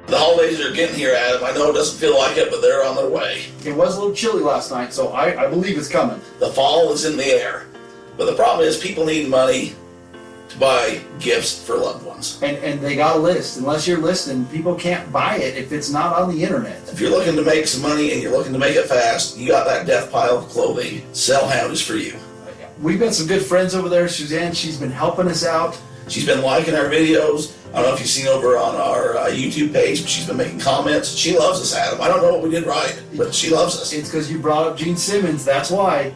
The holidays are getting here, Adam. I know it doesn't feel like it, but they're on their way. It was a little chilly last night, so I believe it's coming. The fall is in the air. But the problem is people need money to buy gifts for loved ones. And they got a list. Unless you're listing, people can't buy it if it's not on the internet. If you're looking to make some money and you're looking to make it fast, you got that death pile of clothing. Sellhound is for you. We've got some good friends over there. Suzanne, she's been helping us out. She's been liking our videos. I don't know if you've seen over on our YouTube page, but she's been making comments. She loves us, Adam. I don't know what we did right, but she loves us. It's because you brought up Gene Simmons. That's why.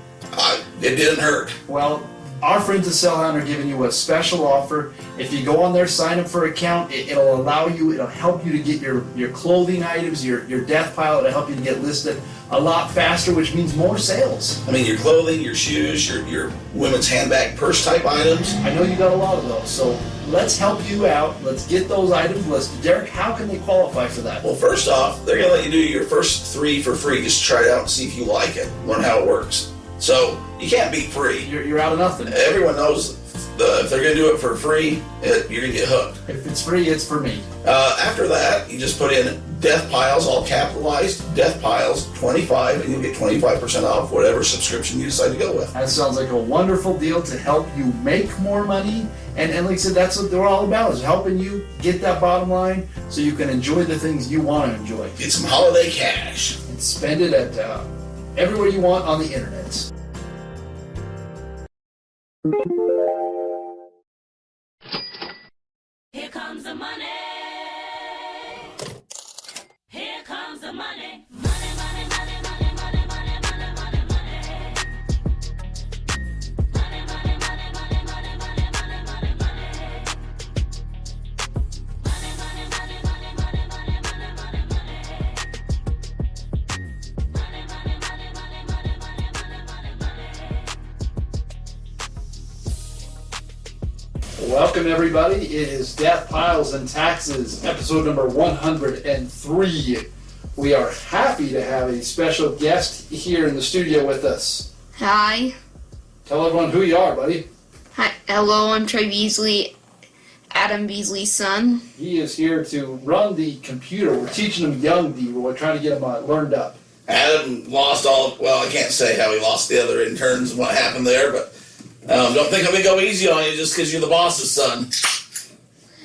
It didn't hurt. Well, our friends at Sellhound are giving you a special offer. If you go on there, sign up for an account, it'll allow you, it'll help you to get your clothing items, your death pile. It'll help you to get listed a lot faster, which means more sales. I mean, your clothing, your shoes, your women's handbag, purse type items. I know you got a lot of those, so let's help you out. Let's get those items listed. Derek, how can they qualify for that? Well, first off, they're going to let you do your first 3 for free. Just try it out and see if you like it. Learn how it works. So you can't beat free. You're out of nothing. Everyone knows if they're going to do it for free, you're going to get hooked. If it's free, it's for me. After that, you just put in Death Piles, all capitalized, Death Piles 25, and you'll get 25% off whatever subscription you decide to go with. That sounds like a wonderful deal to help you make more money. And like I said, that's what they're all about, is helping you get that bottom line so you can enjoy the things you want to enjoy. Get some holiday cash. And spend it at everywhere you want on the internet. Here comes the money. Here comes the money. Money, money, money, money, money, money, money, money, money. Money, money, money, money, money, money, money, money, money. Money, money, money, money, money, money, money, money, money. Money, money, money, money, money, money, money, money. Welcome, everybody. It is Death Piles and Taxes, episode number 103. We are happy to have a special guest here in the studio with us. Hi. Tell everyone who you are, buddy. Hi. Hello, I'm Trey Beasley, Adam Beasley's son. He is here to run the computer. We're teaching him young D. We're trying to get him learned up. Adam lost I can't say how he lost the other interns and what happened there, but don't think I'm going to go easy on you just because you're the boss's son.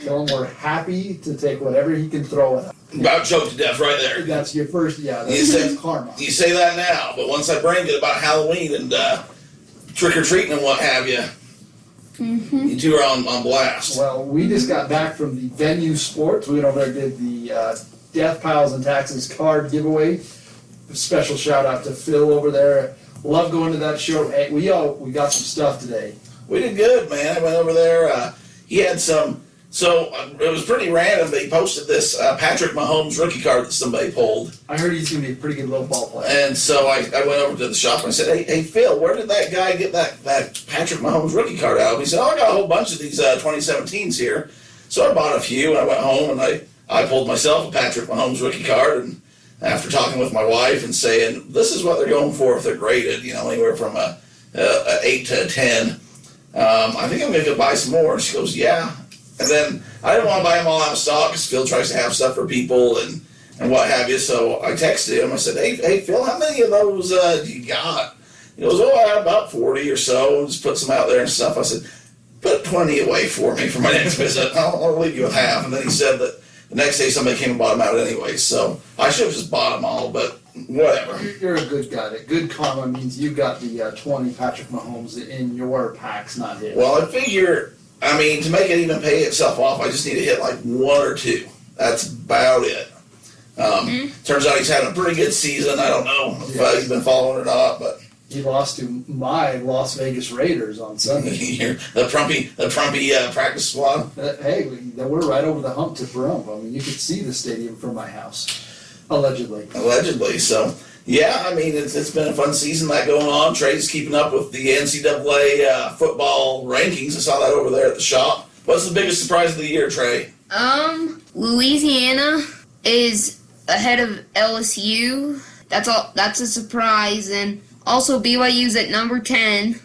Tell him we're happy to take whatever he can throw at us. About choked to death right there. That's your first, that's karma. You say that now, but once I bring it about Halloween and trick-or-treating and what have you, you two are on blast. Well, we just got back from the Venue Sports. We went over there and did the Death Piles and Taxes card giveaway. A special shout out to Phil over there. Love going to that show. Hey, we got some stuff today. We did good, man. I went over there. He had some. So it was pretty random. They posted this Patrick Mahomes rookie card that somebody pulled. I heard he's going to be a pretty good low ball player. And so I went over to the shop and I said, hey Phil, where did that guy get that Patrick Mahomes rookie card out of? He said, I got a whole bunch of these 2017s here. So I bought a few and I went home and I pulled myself a Patrick Mahomes rookie card. And after talking with my wife and saying, this is what they're going for if they're graded, anywhere from a 8 to a 10. I think I'm going to go buy some more. She goes, yeah. And then I didn't want to buy them all out of stock because Phil tries to have stuff for people and what have you. So I texted him. I said, hey Phil, how many of those do you got? He goes, I have about 40 or so. Just put some out there and stuff. I said, put 20 away for me for my next visit. I'll leave you with half. And then he said that the next day somebody came and bought them out anyway. So I should have just bought them all, but whatever. You're a good guy. Good karma means you got the 20 Patrick Mahomes in your packs, not his. Well, I figure, to make it even pay itself off, I just need to hit like 1 or 2. That's about it. Turns out he's having a pretty good season. I don't know if he's been following or not, but he lost to my Las Vegas Raiders on Sunday. the Prumpy practice squad. Hey, we're right over the hump to Pahrump. You could see the stadium from my house. Allegedly. So, yeah, it's been a fun season that going on. Trey's keeping up with the NCAA football rankings. I saw that over there at the shop. What's the biggest surprise of the year, Trey? Louisiana is ahead of LSU. That's a surprise. And also BYU's at number 10.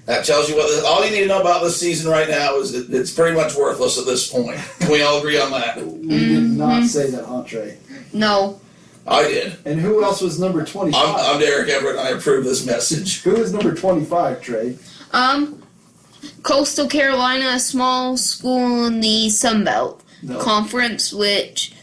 That tells you all you need to know about this season right now is it's pretty much worthless at this point. Can we all agree on that? We did not say that, huh, Trey? No. I did. And who else was number 25? I'm Derek Everett, and I approve this message. Who is number 25, Trey? Coastal Carolina, a small school in the Sun Belt Conference, which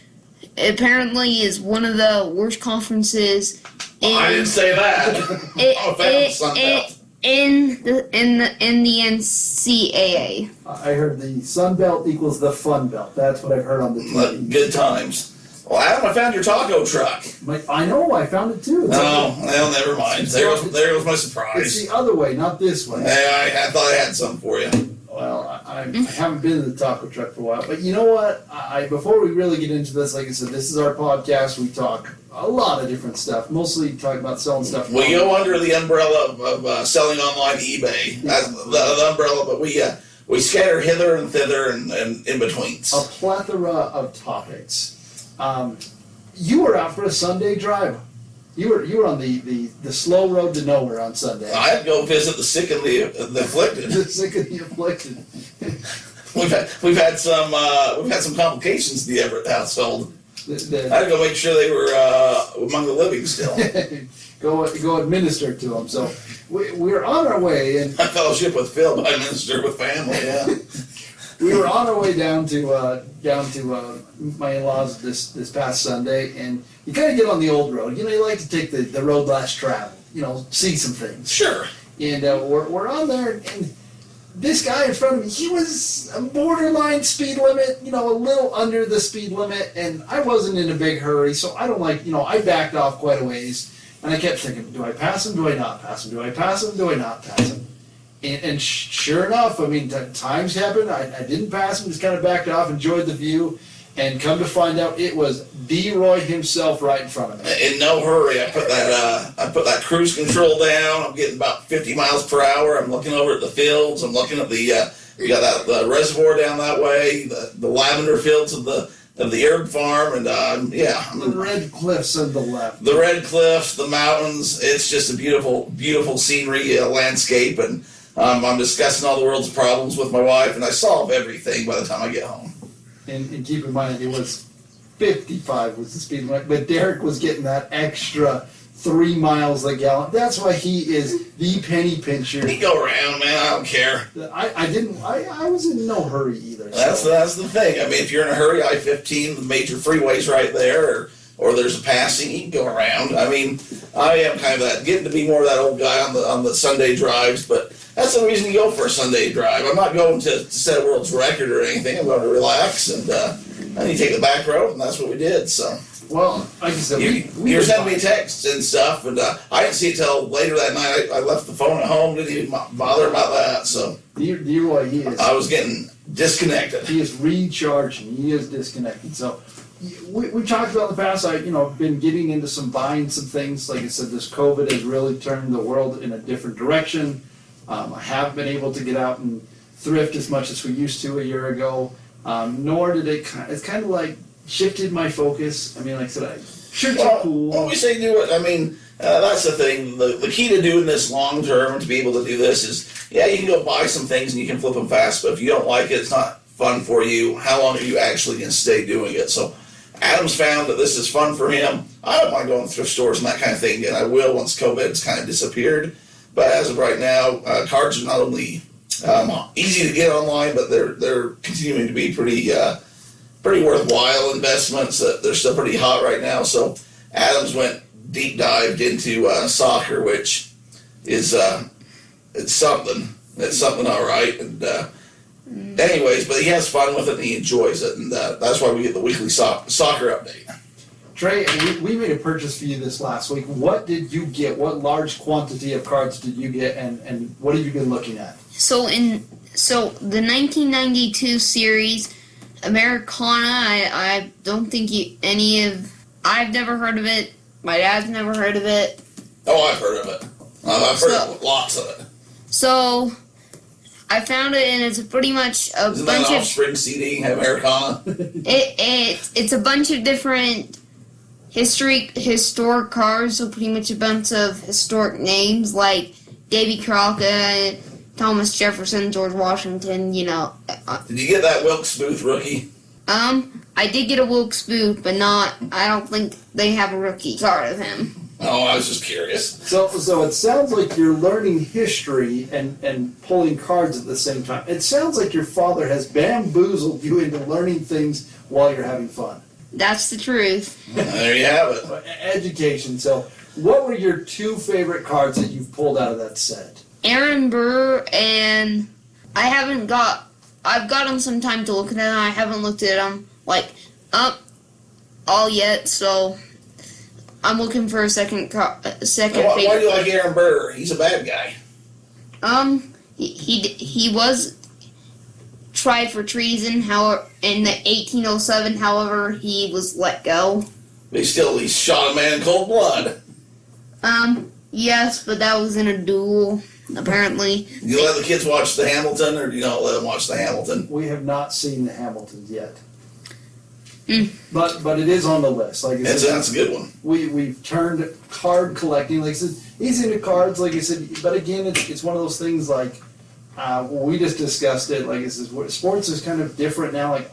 apparently is one of the worst conferences I didn't say that. I'm a fan of the Sun Belt. in the NCAA. I heard the Sun Belt equals the Fun Belt. That's what I've heard on the TV. Good times. Well, Adam, I found your taco truck. I know, I found it too. Oh, well, never mind. There goes my It's surprise. the other way, not this way. Hey, I thought I had something for you. Well, I haven't been to the taco truck for a while, but you know what? Before we really get into this, like I said, this is our podcast. We talk a lot of different stuff. Mostly talk about selling stuff. We go under the umbrella of selling online eBay. That's the umbrella, but we scatter hither and thither and in betweens. A plethora of topics. You were out for a Sunday drive. You were on the slow road to nowhere on Sunday. I had to go visit the sick and the afflicted. The sick and the afflicted. We've had some complications in the Everitt household. I had to go make sure they were among the living still. go administer to them. So we're on our way, and I fellowship with Phil, but I minister with family. Yeah. we were on our way down to my in-laws this past Sunday, and you kind of get on the old road. You know, you like to take the road less traveled. You know, see some things. Sure. And we're on there, and this guy in front of me, he was a borderline speed limit, you know, a little under the speed limit, and I wasn't in a big hurry, so I don't I backed off quite a ways, and I kept thinking, do I pass him, do I not pass him, do I pass him, do I not pass him? And sure enough, I mean, times happened, I didn't pass him, just kind of backed off, enjoyed the view, and come to find out, it was D-Roy himself right in front of me. In no hurry, I put that cruise control down. I'm getting about 50 miles per hour. I'm looking over at the fields. I'm looking at we got the reservoir down that way, the lavender fields of the herb farm, and The red cliffs on the left. the red cliffs, the mountains. It's just a beautiful, beautiful scenery landscape, and I'm discussing all the world's problems with my wife, and I solve everything by the time I get home. And keep in mind, it was 55 was the speed limit, but Derek was getting that extra 3 miles a gallon. That's why he is the penny pincher. You go around, man. I don't care. I was in no hurry either. That's the thing. I mean, if you're in a hurry, I-15, the major freeway's right there, or there's a passing, you can go around. I mean, I am kind of getting to be more of that old guy on the Sunday drives, but that's the reason you go for a Sunday drive. I'm not going to set a world's record or anything. I'm going to relax, and you take the back road, and that's what we did. So, well, like I said, you were sending me texts and stuff, and I didn't see it till later that night. I left the phone at home, didn't even bother about that. So, D-Roy, I was getting disconnected. He is recharging. He is disconnected. So, we talked about in the past. I've been getting into buying some things. Like I said, this COVID has really turned the world in a different direction. I haven't been able to get out and thrift as much as we used to a year ago, nor did it's kind of like shifted my focus. I mean, like I said, shirts are cool. When we say do it, I mean, that's the thing. The key to doing this long term and to be able to do this is, you can go buy some things and you can flip them fast, but if you don't like it, it's not fun for you. How long are you actually going to stay doing it? So Adam's found that this is fun for him. I don't mind going to thrift stores and that kind of thing, and I will once COVID's kind of disappeared. But as of right now, cards are not only easy to get online, but they're continuing to be pretty worthwhile investments. They're still pretty hot right now. So Adams went deep dived into soccer, which is it's something. It's something, all right. And anyways, but he has fun with it and he enjoys it, and that's why we get the weekly soccer update. Trey, we made a purchase for you this last week. What did you get? What large quantity of cards did you get, and what have you been looking at? So the 1992 series, Americana, I don't think I've never heard of it. My dad's never heard of it. Oh, I've heard of it. I've heard of lots of it. So I found it, and it's pretty much Isn't that an Offspring CD, Americana? It's a bunch of different historic cars, so pretty much a bunch of historic names like Davy Crockett, Thomas Jefferson, George Washington, Did you get that Wilkes Booth rookie? I did get a Wilkes Booth, but I don't think they have a rookie card of him. Oh, I was just curious. So it sounds like you're learning history and pulling cards at the same time. It sounds like your father has bamboozled you into learning things while you're having fun. That's the truth. There you have it. Education. So what were your 2 favorite cards that you've pulled out of that set? Aaron Burr, and I've got him some time to look at them. I haven't looked at them all yet, so I'm looking for a second Why favorite. do you like Aaron Burr? He's a bad guy. He was tried for treason. However, in the 1807, however, he was let go. He shot a man in cold blood. Yes, but that was in a duel. Apparently. You let the kids watch the Hamilton, or do you not let them watch the Hamilton? We have not seen the Hamiltons yet. Mm. But it is on the list. Like I said, That's a good one. We've turned card collecting. Like I said, he's into cards. Like I said, but again, it's one of those things. Like we just discussed it. Like I said, sports is kind of different now. Like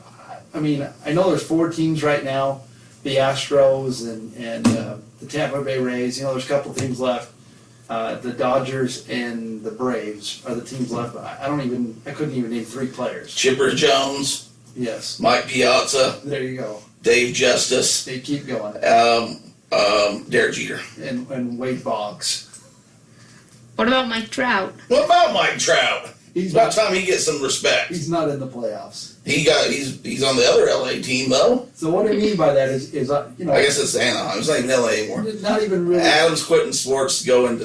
I mean, I know there's 4 teams right now: the Astros and the Tampa Bay Rays. There's a couple teams left. The Dodgers and the Braves are the teams left. But I couldn't even name 3 players. Chipper Jones. Yes. Mike Piazza. There you go. Dave Justice. They keep going. Derek Jeter. And Wade Boggs. What about Mike Trout? What about Mike Trout? It's about time he gets some respect. He's not in the playoffs. He's on the other LA team though. So what I mean by that is I guess it's Anaheim. It's not even LA anymore. Not even really. Adam's quitting sports to go into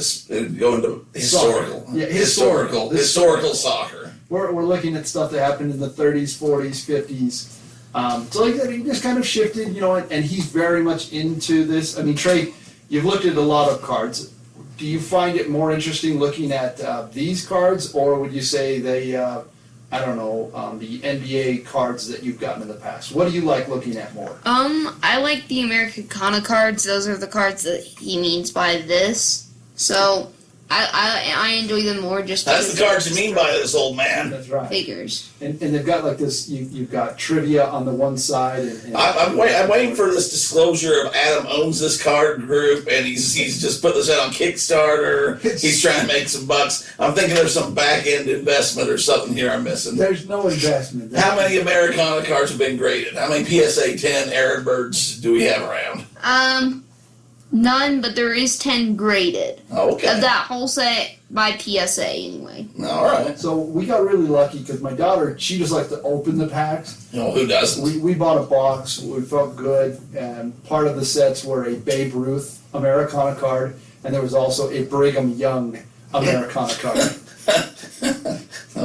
historical. Yeah, historical soccer. We're looking at stuff that happened in the 30s, 40s, 50s. So like that, he just kind of shifted, and he's very much into this. I mean, Trey, you've looked at a lot of cards. Do you find it more interesting looking at these cards, or would you say the NBA cards that you've gotten in the past? What do you like looking at more? I like the Americana cards. Those are the cards that he means by this. So I enjoy them more just That's the cards you mean by this, old man. That's right. figures. And they've got like this. You've got trivia on the one side. And I'm waiting for this disclosure of Adam owns this card group and he's just put this out on Kickstarter. He's trying to make some bucks. I'm thinking there's some back end investment or something here I'm missing. There's no investment. How many Americana cards have been graded? How many PSA 10 Aaron Birds do we have around? None, but there is 10 graded. Okay. Of that whole set by PSA anyway. All right. So we got really lucky because my daughter, she just likes to open the packs. Who doesn't? We bought a box. We felt good, and part of the sets were a Babe Ruth Americana card, and there was also a Brigham Young Americana card.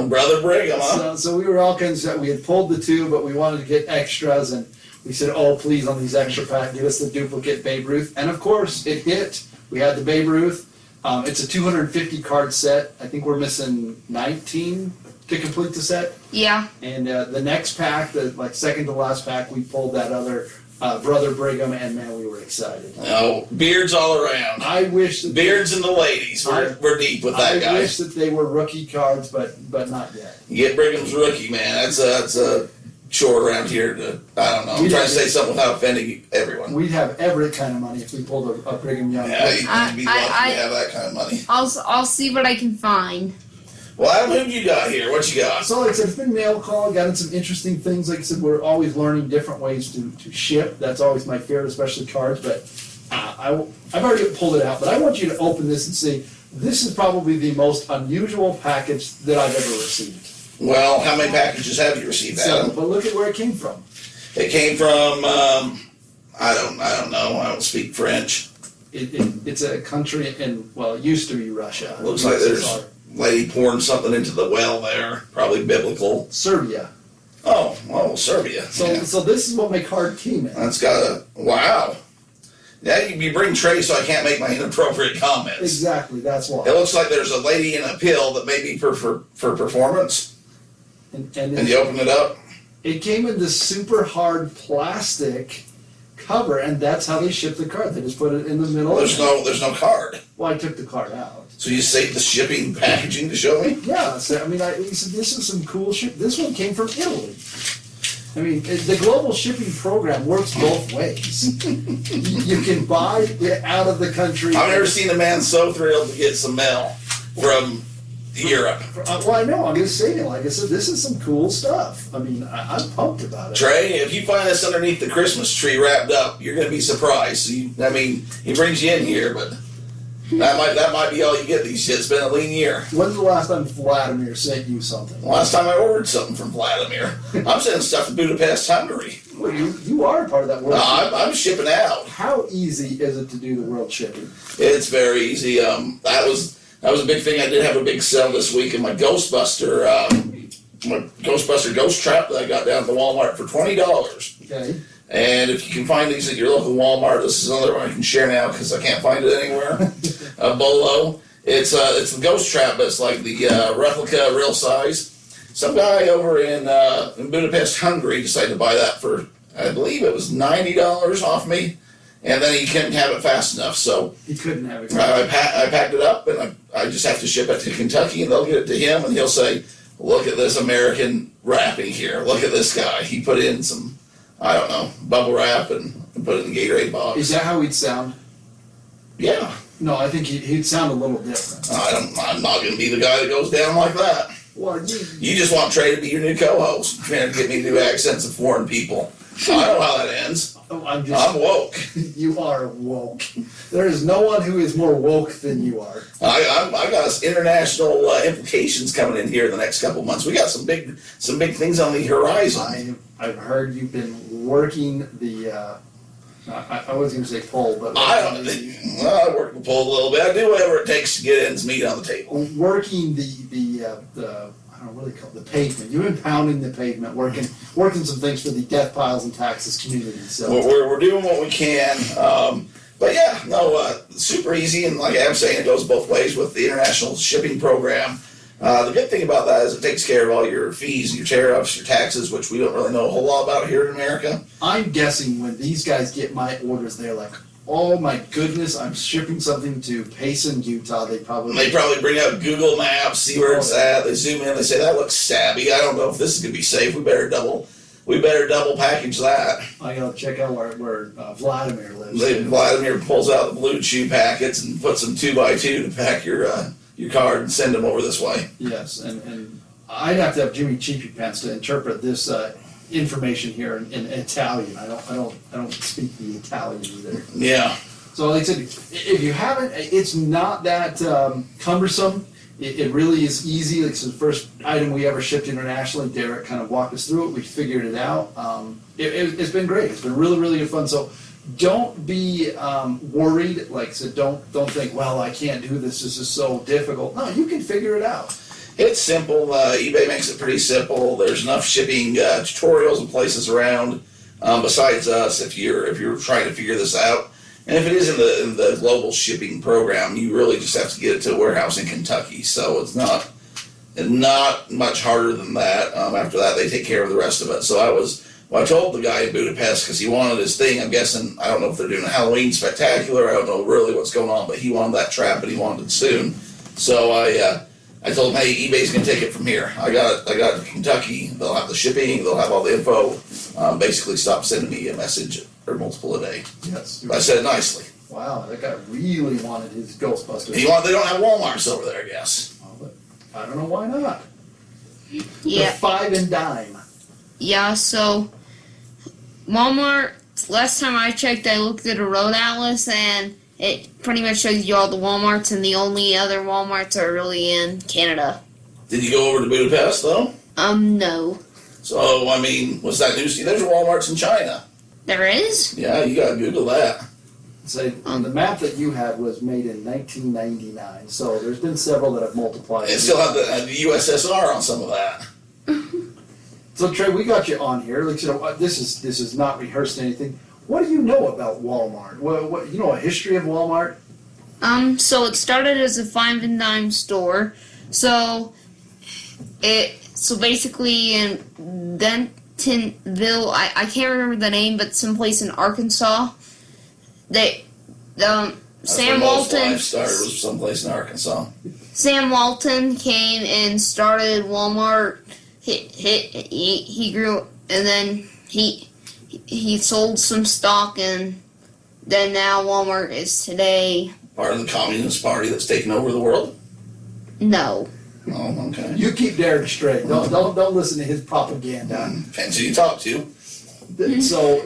Brother Brigham, huh? So we were all concerned. We had pulled the 2, but we wanted to get extras, and we said, "Oh, please, on these extra pack, give us the duplicate Babe Ruth." And of course, it hit. We had the Babe Ruth. It's a 250 card set. I think we're missing 19 to complete the set. Yeah. And the next pack, the second to last pack, we pulled that other Brother Brigham, and man, we were excited. Oh, beards all around. I wish that Beards and the ladies. We're deep with that guy. I wish that they were rookie cards, but not yet. You get Brigham's rookie, man. That's a chore around here. I don't know. I'm trying to say something without offending everyone. We'd have Everitt kind of money if we pulled a Brigham Young. Yeah, you'd be lucky to have that kind of money. I'll see what I can find. Well, Adam, who you got here? What you got? So like I said, it's been mail call, gotten some interesting things. Like I said, we're always learning different ways to ship. That's always my fear, especially cards. But I've already pulled it out. But I want you to open this and see. This is probably the most unusual package that I've ever received. Well, how many packages have you received, Adam? But look at where it came from. It came from, I don't know. I don't speak French. It's a country in, well, it used to be Russia. Looks like there's a lady pouring something into the well there. Probably biblical. Serbia. Oh, Serbia. So this is what my card came in. That's got a, wow. Yeah, you bring Trey so I can't make my inappropriate comments. Exactly, that's why. It looks like there's a lady in a pill that may be for performance. And you open it up? It came in this super hard plastic cover, and that's how they ship the card. They just put it in the middle. Well, there's no card. Well, I took the card out. So you saved the shipping packaging to show me? Yeah, so, I mean, he said, this is some cool shit. This one came from Italy. I mean, the global shipping program works both ways. You can buy it out of the country. I've never seen a man so thrilled to get some mail from Europe. Well, I know. I'm just saying, like I said, this is some cool stuff. I mean, I'm pumped about it. Trey, if you find this underneath the Christmas tree wrapped up, you're going to be surprised. I mean, he brings you in here, but that might be all you get these days. It's been a lean year. When's the last time Vladimir sent you something? Last time I ordered something from Vladimir. I'm sending stuff to Budapest, Hungary. Well, you are part of that world. I'm shipping out. How easy is it to do the world shipping? It's very easy. That was a big thing. I did have a big sale this week in my Ghostbuster ghost trap that I got down at the Walmart for $20. Okay. And if you can find these at your local Walmart, this is another one I can share now because I can't find it anywhere. Bolo. It's the ghost trap, but it's like the replica, real size. Some guy over in Budapest, Hungary, decided to buy that for, I believe it was $90 off me, and then he couldn't have it fast enough, so He couldn't have it. I packed it up, and I just have to ship it to Kentucky, and they'll get it to him, and he'll say, "Look at this American wrapping here. Look at this guy. He put in some, I don't know, bubble wrap and put it in the Gatorade box." Is that how he'd sound? Yeah. No, I think he'd sound a little different. I'm not going to be the guy that goes down like that. Well, You just want Trey to be your new co-host, trying to get me to do accents of foreign people. I know how that ends. I'm woke. You are woke. There is no one who is more woke than you are. I got international implications coming in here in the next couple of months. We got some big things on the horizon. I've heard you've been working the. I was going to say poll, but I work the pole a little bit. I do whatever it takes to get ends meat on the table. working the I don't know what they call it, the pavement. You've been pounding the pavement, working some things for the DeathPiles and Taxes community. So We're doing what we can. But yeah, no, super easy, and like I'm saying, it goes both ways with the international shipping program. The good thing about that is it takes care of all your fees, your tariffs, your taxes, which we don't really know a whole lot about here in America. I'm guessing when these guys get my orders, they're like, "Oh my goodness, I'm shipping something to Payson, Utah." They probably bring out Google Maps, see where it's at. They zoom in, they say that looks stabby. I don't know if this is gonna be safe. We better double package that. I gotta check out where Vladimir lives. Vladimir pulls out the blue chew packets and puts them 2x2 to pack your card and send them over this way. Yes, and I'd have to have Jimmy Cheapy Pants to interpret this information here in Italian. I don't speak the Italian either. Yeah. So like I said, if you haven't, it's not that cumbersome. It really is easy. Like, so the first item we ever shipped internationally, Derek kind of walked us through it. We figured it out. It's been great. It's been really, really good fun. So don't be worried. Like I said, don't think, well, I can't do this. This is so difficult. No, you can figure it out. It's simple. eBay makes it pretty simple. There's enough shipping tutorials and places around. Besides us, if you're trying to figure this out, and if it is in the global shipping program, you really just have to get it to a warehouse in Kentucky. So it's not much harder than that. After that, they take care of the rest of it. So I told the guy in Budapest because he wanted his thing. I'm guessing, I don't know if they're doing a Halloween spectacular. I don't know really what's going on, but he wanted that trap and he wanted it soon. So I told him, hey, eBay's gonna take it from here. I got it to Kentucky. They'll have the shipping. They'll have all the info. Basically, stop sending me a message or multiple a day. Yes. I said it nicely. Wow, that guy really wanted his Ghostbusters. They don't have Walmarts over there, I guess. Oh, but I don't know why not. Yeah. They're 5 and dime. Yeah, so Walmart, last time I checked, I looked at a road atlas and it pretty much shows you all the Walmarts, and the only other Walmarts are really in Canada. Did you go over to Budapest, though? No. So, I mean, what's that news to you? There's Walmarts in China. There is? Yeah, you gotta Google that. So the map that you had was made in 1999, so there's been several that have multiplied. It still have the USSR on some of that. So Trey, we got you on here. Like, this is not rehearsed anything. What do you know about Walmart? What you know a history of Walmart? So it started as a 5 and dime store. So basically in Dentonville, I can't remember the name, but someplace in Arkansas, That's Sam where most Walton. life started, was someplace in Arkansas. Sam Walton came and started Walmart. He grew, and then he sold some stock, and then now Walmart is today. Part of the Communist Party that's taken over the world? No. Oh, okay. You keep Derek straight. Don't listen to his propaganda. Depends who you talk to. So,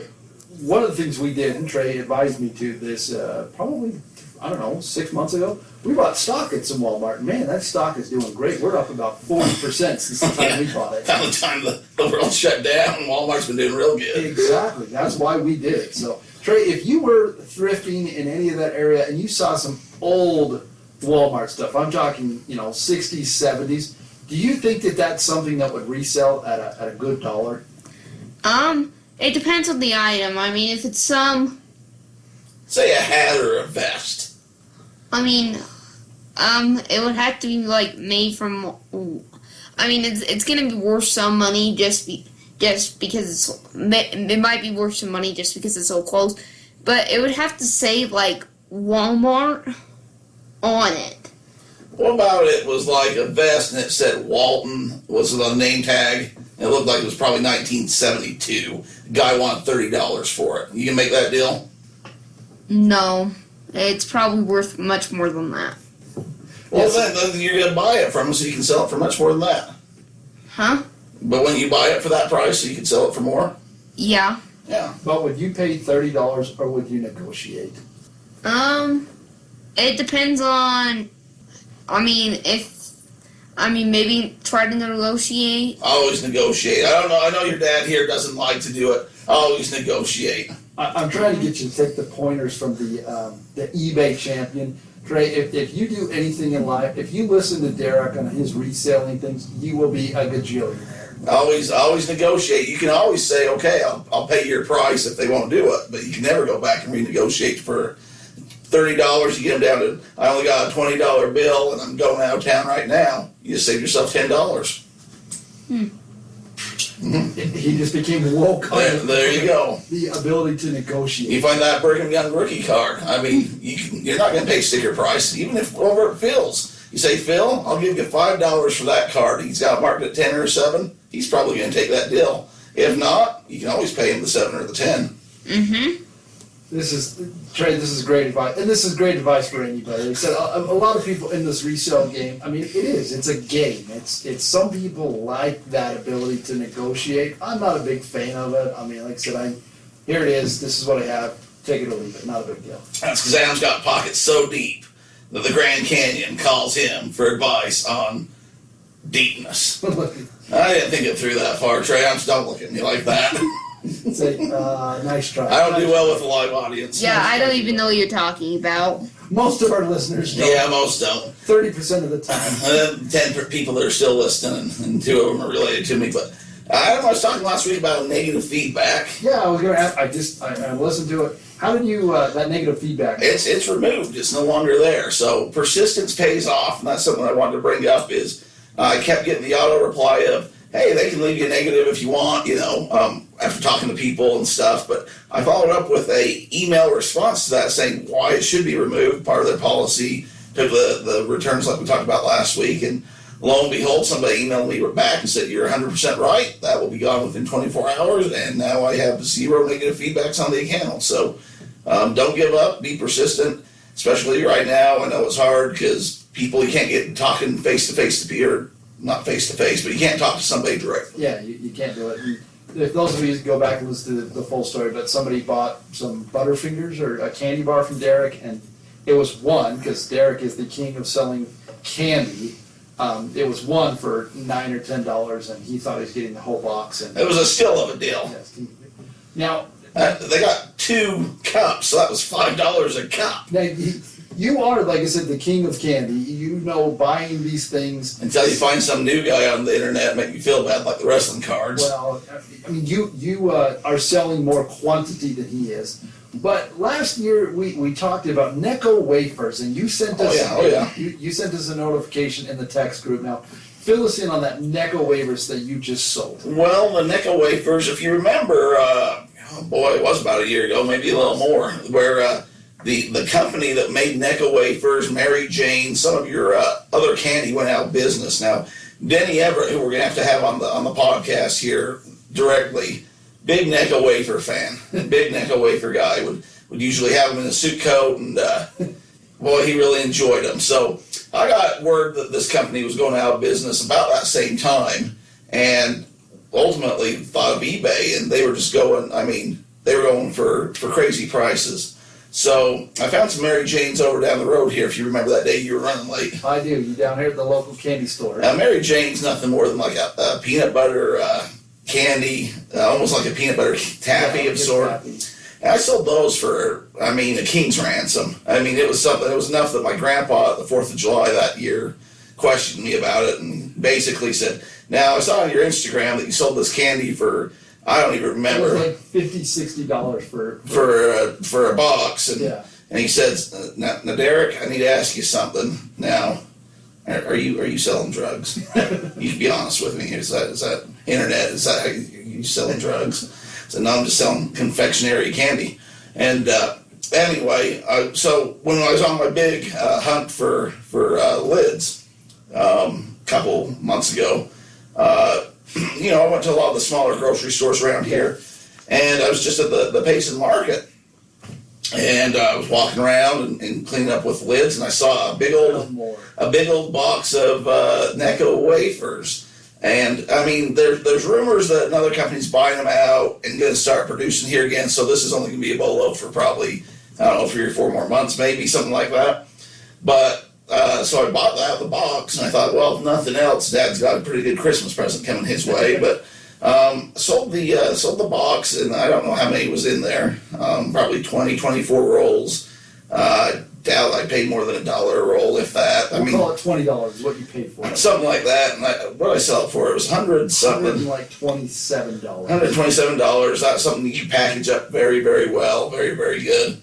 one of the things we did, and Trey advised me to this probably, I don't know, 6 months ago, we bought stock at some Walmart. Man, that stock is doing great. We're up about 40% since the time we bought it. By the time the world shut down, Walmart's been doing real good. Exactly. That's why we did it. So, Trey, if you were thrifting in any of that area and you saw some old Walmart stuff, I'm talking, 60s, 70s, do you think that that's something that would resell at a good dollar? It depends on the item. I mean, if it's some, Say a hat or a vest. it would have to be like made from. It's gonna be worth some money just because it might be worth some money just because it's so close, but it would have to say like Walmart on it. What about it was like a vest and it said Walton, was the name tag? It looked like it was probably 1972. The guy wanted $30 for it. You can make that deal? No, it's probably worth much more than that. Well, then you're going to buy it from him so you can sell it for much more than that. Huh? But when you buy it for that price, so you can sell it for more? Yeah. Yeah. But would you pay $30 or would you negotiate? It depends on. Maybe try to negotiate. Always negotiate. I don't know. I know your dad here doesn't like to do it. Always negotiate. I'm trying to get you to take the pointers from the eBay champion. Trey, if you do anything in life, if you listen to Derek on his reselling things, you will be a gajillionaire. Always negotiate. You can always say, okay, I'll pay your price if they won't do it, but you can never go back and renegotiate for $30. You get them down to, I only got a $20 bill and I'm going out of town right now. You just save yourself $10. He just became woke on There you go. the ability to negotiate. You find that Brigham Young rookie card. You're not going to pay sticker price, even if over at Phil's. You say, Phil, I'll give you $5 for that card. He's got it marked at 10 or 7. He's probably going to take that deal. If not, you can always pay him the 7 or the 10. Mm-hmm. Trey, this is great advice, and this is great advice for anybody. Like I said, a lot of people in this resale game, it's a game. It's some people like that ability to negotiate. I'm not a big fan of it. Like I said, here it is, this is what I have, take it or leave it, not a big deal. That's because Adam's got pockets so deep that the Grand Canyon calls him for advice on deepness. I didn't think it through that far, Trey. I'm still looking at me like that. Say, nice try. I don't do well with a live audience. Yeah, I don't even know what you're talking about. Most of our listeners don't. Yeah, most don't. 30% of the time. 10 people that are still listening, and 2 of them are related to me. But I was talking last week about negative feedback. Yeah, I was going to ask, I listened to it. How did you, that negative feedback? It's removed. It's no longer there. So persistence pays off, and that's something I wanted to bring up is I kept getting the auto reply of, hey, they can leave you a negative if you want, after talking to people and stuff. But I followed up with a email response to that saying why it should be removed, part of their policy, took the returns like we talked about last week, and lo and behold, somebody emailed me back and said, you're 100% right, that will be gone within 24 hours, and now I have 0 negative feedbacks on the account. So don't give up, be persistent, especially right now. I know it's hard because people, you can't get talking face-to-face to people, not face-to-face, but you can't talk to somebody directly. Yeah, you can't do it. If those of you go back and listen to the full story, but somebody bought some Butterfingers or a candy bar from Derek, and it was one, because Derek is the king of selling candy. It was one for $9 or $10, and he thought he was getting the whole box. And It was a steal of a deal. yes, now, They got 2 cups, so that was $5 a cup. now you are, like I said, the king of candy. Buying these things. Until you find some new guy on the internet make you feel bad, like the wrestling cards. Well, you are selling more quantity than he is. But last year we talked about Necco Wafers, and you sent us you sent us a notification in the text group. Now, fill us in on that Necco Wafers that you just sold. Well, the Necco Wafers, if you remember, it was about a year ago, maybe a little more, where the company that made Necco Wafers, Mary Jane, some of your other candy went out of business. Now, Denny Everitt, who we're going to have on the podcast here directly, big Necco Wafer fan, big Necco Wafer guy, would usually have him in a suit coat, and boy, he really enjoyed them. So I got word that this company was going out of business about that same time, and ultimately thought of eBay, and they were just going, I mean, they were going for crazy prices. So I found some Mary Janes over down the road here, if you remember that day you were running late. I do. You down here at the local candy store. Mary Jane's nothing more than like a peanut butter candy, almost like a peanut butter taffy of sort. And I sold those for, I mean, a king's ransom. I mean, it was enough that my grandpa at the 4th of July that year questioned me about it and basically said, now I saw on your Instagram that you sold this candy for, I don't even remember. It was like $50-$60 for a box. And, yeah. And he says, now Derek, I need to ask you something. Now, are you selling drugs? You can be honest with me. Is that internet? Is that how you selling drugs? So no, I'm just selling confectionery candy. And anyway, so when I was on my big hunt for lids a couple months ago, I went to a lot of the smaller grocery stores around here, and I was just at the Payson Market, and I was walking around and cleaning up with lids, and I saw a big old box of Necco Wafers. And I mean, there's rumors that another company's buying them out and going to start producing here again. So this is only going to be a bolo for probably, I don't know, 3 or 4 more months, maybe something like that. But so I bought that out of the box, and I thought, well, if nothing else, Dad's got a pretty good Christmas present coming his way. But sold the box, and I don't know how many was in there. Probably 20, 24 rolls. Doubt I paid more than $1 a roll, if that. We'll call it $20 is what you paid for it. Something like that. And what did I sell it for? It was $127. $127. That's something that you package up very, very well, very, very good.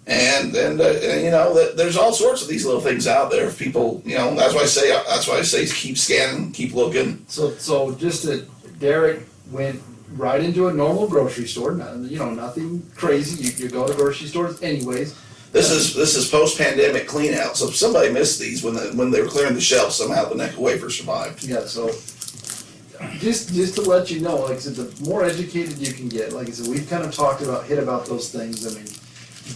And there's all sorts of these little things out there. If people, that's why I say keep scanning, keep looking. So just that Derek went right into a normal grocery store. Nothing crazy. You go to grocery stores anyways. This is post-pandemic clean out. So if somebody missed these when they were clearing the shelves, somehow the Necco Wafer survived. Yeah. So just to let you know, like I said, the more educated you can get. Like I said, we've kind of hit about those things. I mean,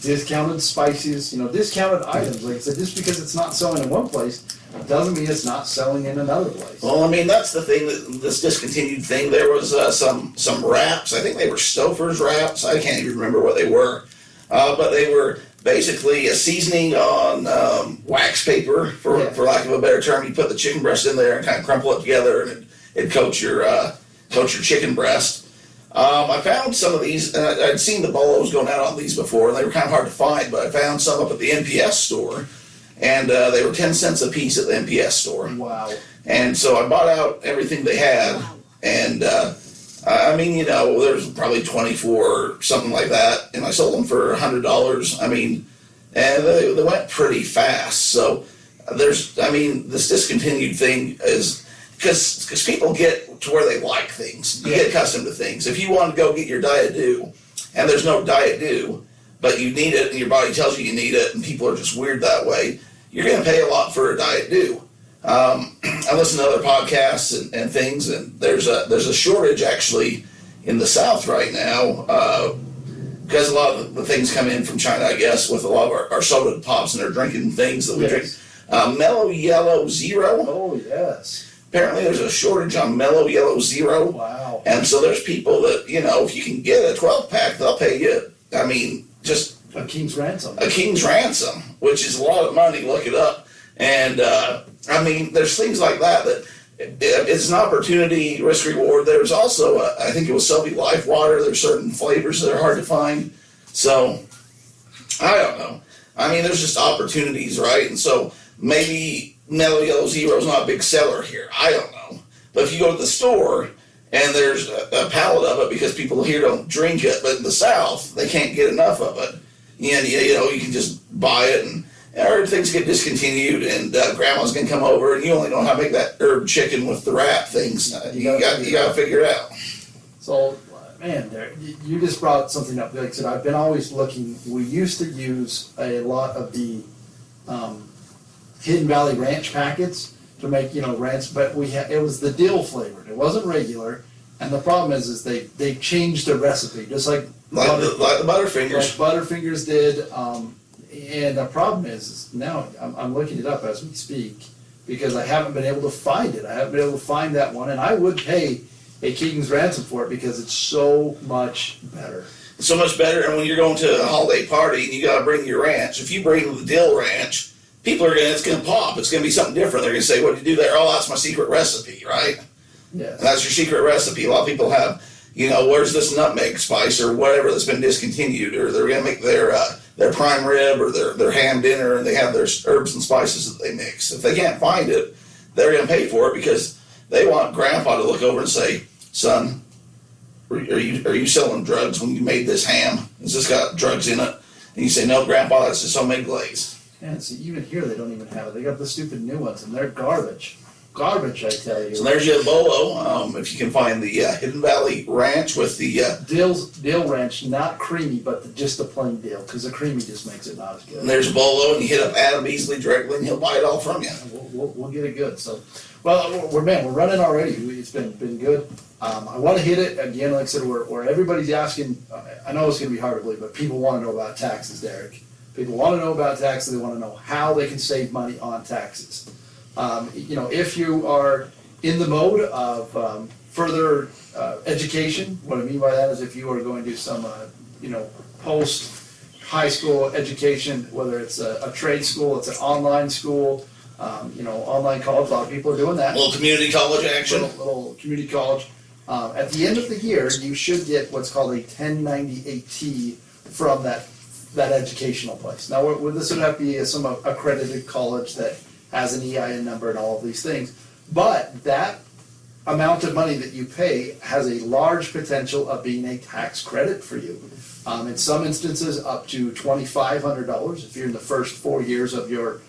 discounted spices, discounted items. Like I said, just because it's not selling in one place doesn't mean it's not selling in another place. Well, I mean, that's the thing, this discontinued thing. There was some wraps. I think they were Stouffer's wraps. I can't even remember what they were. But they were basically a seasoning on wax paper, for lack of a better term. You put the chicken breast in there and kind of crumple it together, and it'd coat your chicken breast. I found some of these, and I'd seen the bolos going out on these before, and they were kind of hard to find, but I found some up at the NPS store, and they were 10 cents a piece at the NPS store. Wow. And so I bought out everything they had, and there's probably 24, something like that, and I sold them for $100. I mean, and they went pretty fast. So this discontinued thing is because people get to where they like things. You get accustomed to things. If you want to go get your Diet Dew, and there's no Diet Dew, but you need it, and your body tells you need it, and people are just weird that way, you're going to pay a lot for a Diet Dew. I listen to other podcasts and things, and there's a shortage actually in the South right now because a lot of the things come in from China, I guess, with a lot of our soda pops and our drinking things that we drink. Mellow Yellow Zero. Oh, yes. Apparently there's a shortage on Mellow Yellow Zero. Wow. And so there's people that, if you can get a 12-pack, they'll pay you, just a king's ransom. A king's ransom, which is a lot of money. Look it up. And, there's things like that it's an opportunity, risk reward. There's also, I think it was Sobe Life Water. There's certain flavors that are hard to find. So, I don't know. There's just opportunities, right? And so maybe Mellow Yellow Zero is not a big seller here. I don't know. But if you go to the store and there's a pallet of it because people here don't drink it, but in the South, they can't get enough of it. And, you can just buy it and things get discontinued, and grandma's gonna come over, and you only know how to make that herb chicken with the wrap things. You got to figure it out. So Man, you just brought something up. Like I said, I've been always looking. We used to use a lot of the Hidden Valley Ranch packets to make, ranch, but it was the dill flavored. It wasn't regular, and the problem is they changed the recipe, just like Like the Butterfingers. like Butterfingers did. And the problem is now I'm looking it up as we speak because I haven't been able to find it. I haven't been able to find that one, and I would pay a Keegan's Ransom for it because it's so much better. It's so much better, and when you're going to a holiday party and you got to bring your ranch, if you bring the dill ranch, it's going to pop. It's going to be something different. They're going to say, "What did you do there?" "Oh, that's my secret recipe," right? Yes. And that's your secret recipe. A lot of people have, where's this nutmeg spice or whatever that's been discontinued, or they're going to make their prime rib or their ham dinner, and they have their herbs and spices that they mix. If they can't find it, they're going to pay for it because they want Grandpa to look over and say, "Son, are you selling drugs when you made this ham? Has this got drugs in it?" And you say, "No, Grandpa, that's just homemade glaze." And see, even here they don't even have it. They got the stupid new ones, and they're garbage. Garbage, I tell you. So there's your bolo. If you can find the Hidden Valley Ranch with the Dill ranch, not creamy, but just the plain dill, because the creamy just makes it not as good. and there's bolo, and you hit up Adam Beasley directly, and he'll buy it all from you. We'll get it good. So, well, we're running already. It's been good. I want to hit it again. Like I said, where everybody's asking. I know it's going to be hard to believe, but people want to know about taxes, Derek. People want to know about taxes. They want to know how they can save money on taxes. If you are in the mode of further education, what I mean by that is if you are going to some, post high school education, whether it's a trade school, it's an online school, online college. A lot of people are doing that. A little community college action. Little community college. At the end of the year, you should get what's called a 1098T from that educational place. Now, this would have to be some accredited college that has an EIN number and all of these things, but that amount of money that you pay has a large potential of being a tax credit for you. In some instances, up to $2,500 if you're in the first 4 years of your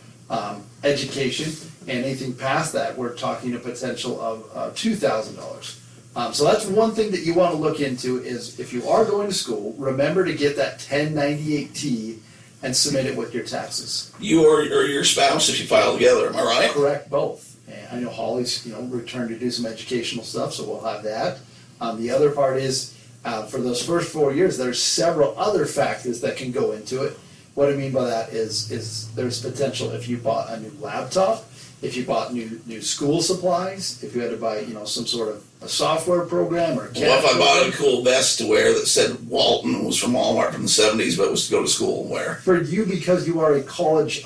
education, and anything past that, we're talking a potential of $2,000. So that's one thing that you want to look into is if you are going to school, remember to get that 1098T and submit it with your taxes. You or your spouse, if you file together, am I right? Correct, both. And I know Holly's, returned to do some educational stuff, so we'll have that. The other part is, for those first 4 years, there's several other factors that can go into it. What I mean by that is there's potential if you bought a new laptop, if you bought new school supplies, if you had to buy, some sort of a software program or a What if I bought a cool vest to wear that said Walton, was from Walmart from the 70s, but was to go to school and wear? For you, because you are a college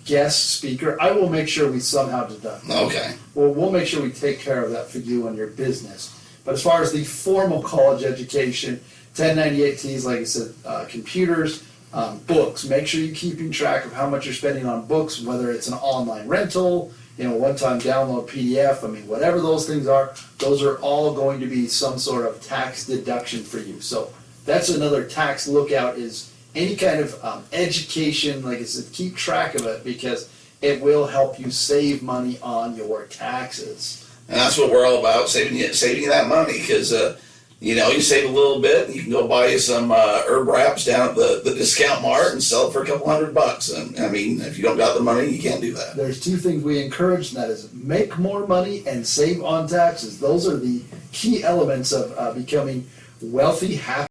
guest speaker, I will make sure we somehow deduct that. Okay. Well, we'll make sure we take care of that for you and your business. But as far as the formal college education, 1098Ts, like I said, computers, books. Make sure you're keeping track of how much you're spending on books, whether it's an online rental, one-time download PDF. Whatever those things are, those are all going to be some sort of tax deduction for you. So that's another tax lookout is any kind of education, like I said, keep track of it because it will help you save money on your taxes. And that's what we're all about, saving you that money, because you save a little bit, and you can go buy you some herb wraps down at the discount mart and sell it for a couple $100. And if you don't got the money, you can't do that. There's two things we encourage, and that is make more money and save on taxes. Those are the key elements of becoming wealthy, happy.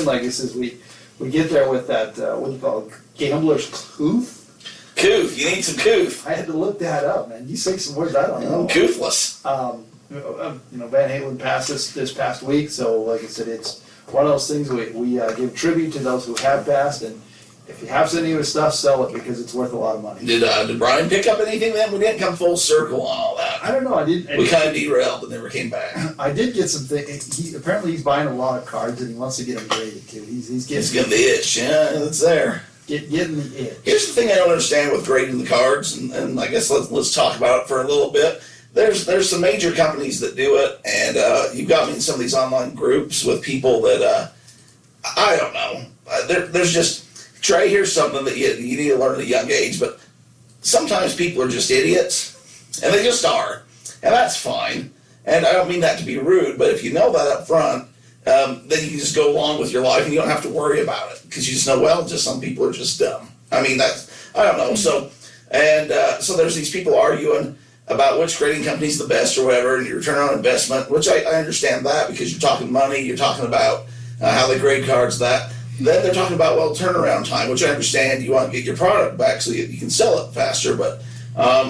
in, like it says, we get there with that, what do you call it, gambler's coof? Coof, you need some coof. I had to look that up, man. You say some words I don't know. Coofless. Van Halen passed this past week, so like I said, it's one of those things we give tribute to those who have passed, and if you have any of his stuff, sell it because it's worth a lot of money. Did Brian pick up anything then? We didn't come full circle on all that. I don't know. We kind of derailed and never came back. I did get some things. Apparently, he's buying a lot of cards and he wants to get them graded too. He's It's getting getting the itch. Yeah, it's there. getting the itch. Here's the thing I don't understand with grading the cards, and I guess let's talk about it for a little bit. There's some major companies that do it, and you've got me in some of these online groups with people that I don't know. There's just Trey. Here's something that you need to learn at a young age, but sometimes people are just idiots, and they just are, and that's fine. And I don't mean that to be rude, but if you know that up front, then you can just go along with your life, and you don't have to worry about it because you just know, well, just some people are just dumb. I mean, I don't know. So there's these people arguing about which grading company's the best or whatever, and your return on investment, which I understand that because you're talking money, you're talking about how they grade cards, that. Then they're talking about, well, turnaround time, which I understand. You want to get your product back so you can sell it faster, but a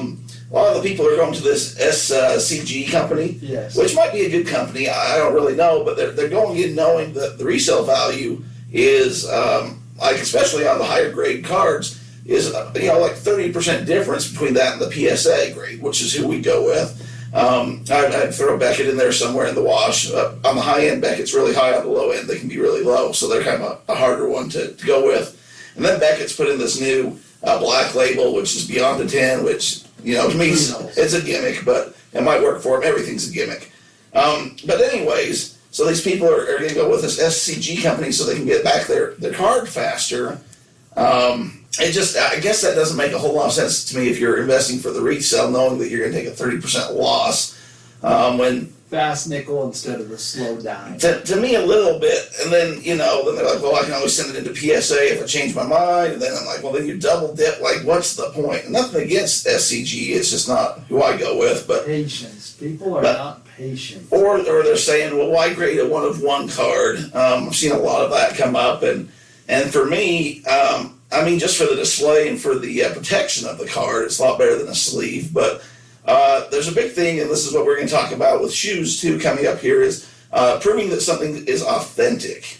lot of the people are going to this SCG company, Yes. which might be a good company. I don't really know, but they're going in knowing that the resale value is, like especially on the higher grade cards, is like 30% difference between that and the PSA grade, which is who we go with. I'd throw Beckett in there somewhere in the wash. On the high end, Beckett's really high. On the low end, they can be really low, so they're kind of a harder one to go with. And then Beckett's put in this new black label, which is beyond a 10, which, to me, it's a gimmick, but it might work for them. Everything's a gimmick. But anyways, so these people are going to go with this SCG company so they can get back their card faster. I guess that doesn't make a whole lot of sense to me if you're investing for the resale, knowing that you're going to take a 30% loss. When Fast nickel instead of the slow dime. to me, a little bit, and then then they're like, well, I can always send it into PSA if I change my mind, and then I'm like, well, then you double dip. Like, what's the point? Nothing against SCG, it's just not who I go with. But Patience. People are not patient. Or they're saying, well, why grade a 1 of 1 card? I've seen a lot of that come up, and for me, just for the display and for the protection of the card, it's a lot better than a sleeve. But there's a big thing, and this is what we're going to talk about with shoes too coming up here, is proving that something is authentic.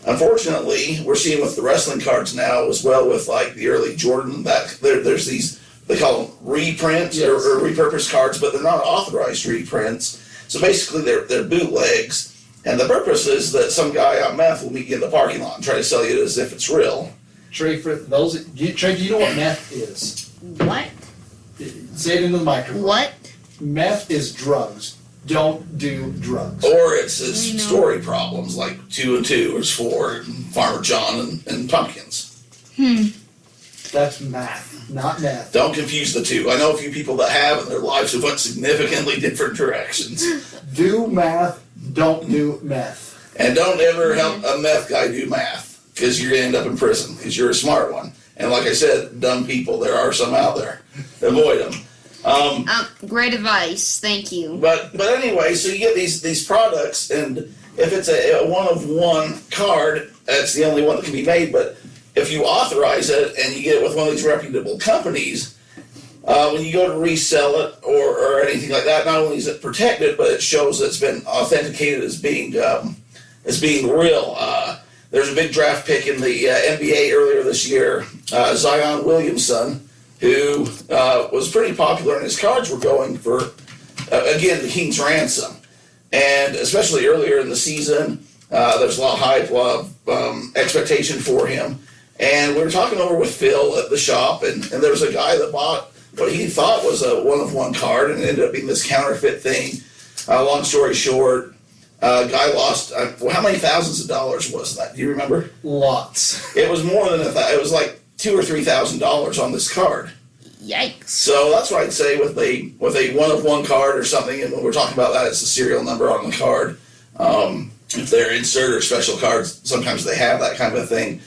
Unfortunately, we're seeing with the wrestling cards now as well with like the early Jordan that there's these, they call them reprints or repurposed cards, but they're not authorized reprints. So basically they're bootlegs. And the purpose is that some guy on meth will meet you in the parking lot and try to sell you it as if it's real. Trey, for those, Trey, do you know what meth is? What? Say it into the microphone. What? Meth is drugs. Don't do drugs. Or it's We know. story problems like 2 and 2 is 4, and Farmer John and pumpkins. That's math, not meth. Don't confuse the two. I know a few people that have, and their lives have went significantly different directions. Do math, don't do meth. And don't ever help a meth guy do math, because you're going to end up in prison, because you're a smart one. And like I said, dumb people, there are some out there. Avoid them. Great advice. Thank you. But anyway, so you get these products, and if it's a 1 of 1 card, that's the only one that can be made. But if you authorize it and you get it with one of these reputable companies, when you go to resell it or anything like that, not only is it protected, but it shows that it's been authenticated as being real. There's a big draft pick in the NBA earlier this year, Zion Williamson, who was pretty popular, and his cards were going for, again, the King's Ransom. And especially earlier in the season, there's a lot of hype, a lot of expectation for him. And we were talking over with Phil at the shop, and there was a guy that bought what he thought was a 1 of 1 card, and it ended up being this counterfeit thing. Long story short, guy lost, how many thousands of dollars was that? Do you remember? Lots. It was more than it was like $2,000 or $3,000 on this card. Yikes. So that's what I'd say with a 1 of 1 card or something, and when we're talking about that, it's the serial number on the card. If they're insert or special cards, sometimes they have that kind of a thing.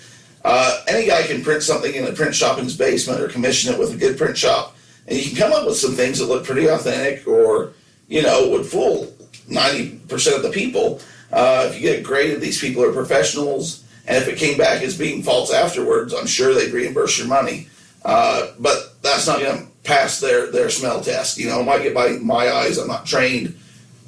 Any guy can print something in a print shop in his basement or commission it with a good print shop, and you can come up with some things that look pretty authentic or, would fool 90% of the people. If you get it graded, these people are professionals, and if it came back as being false afterwards, I'm sure they'd reimburse your money. But that's not going to pass their smell test. You know, it might get by my eyes. I'm not trained.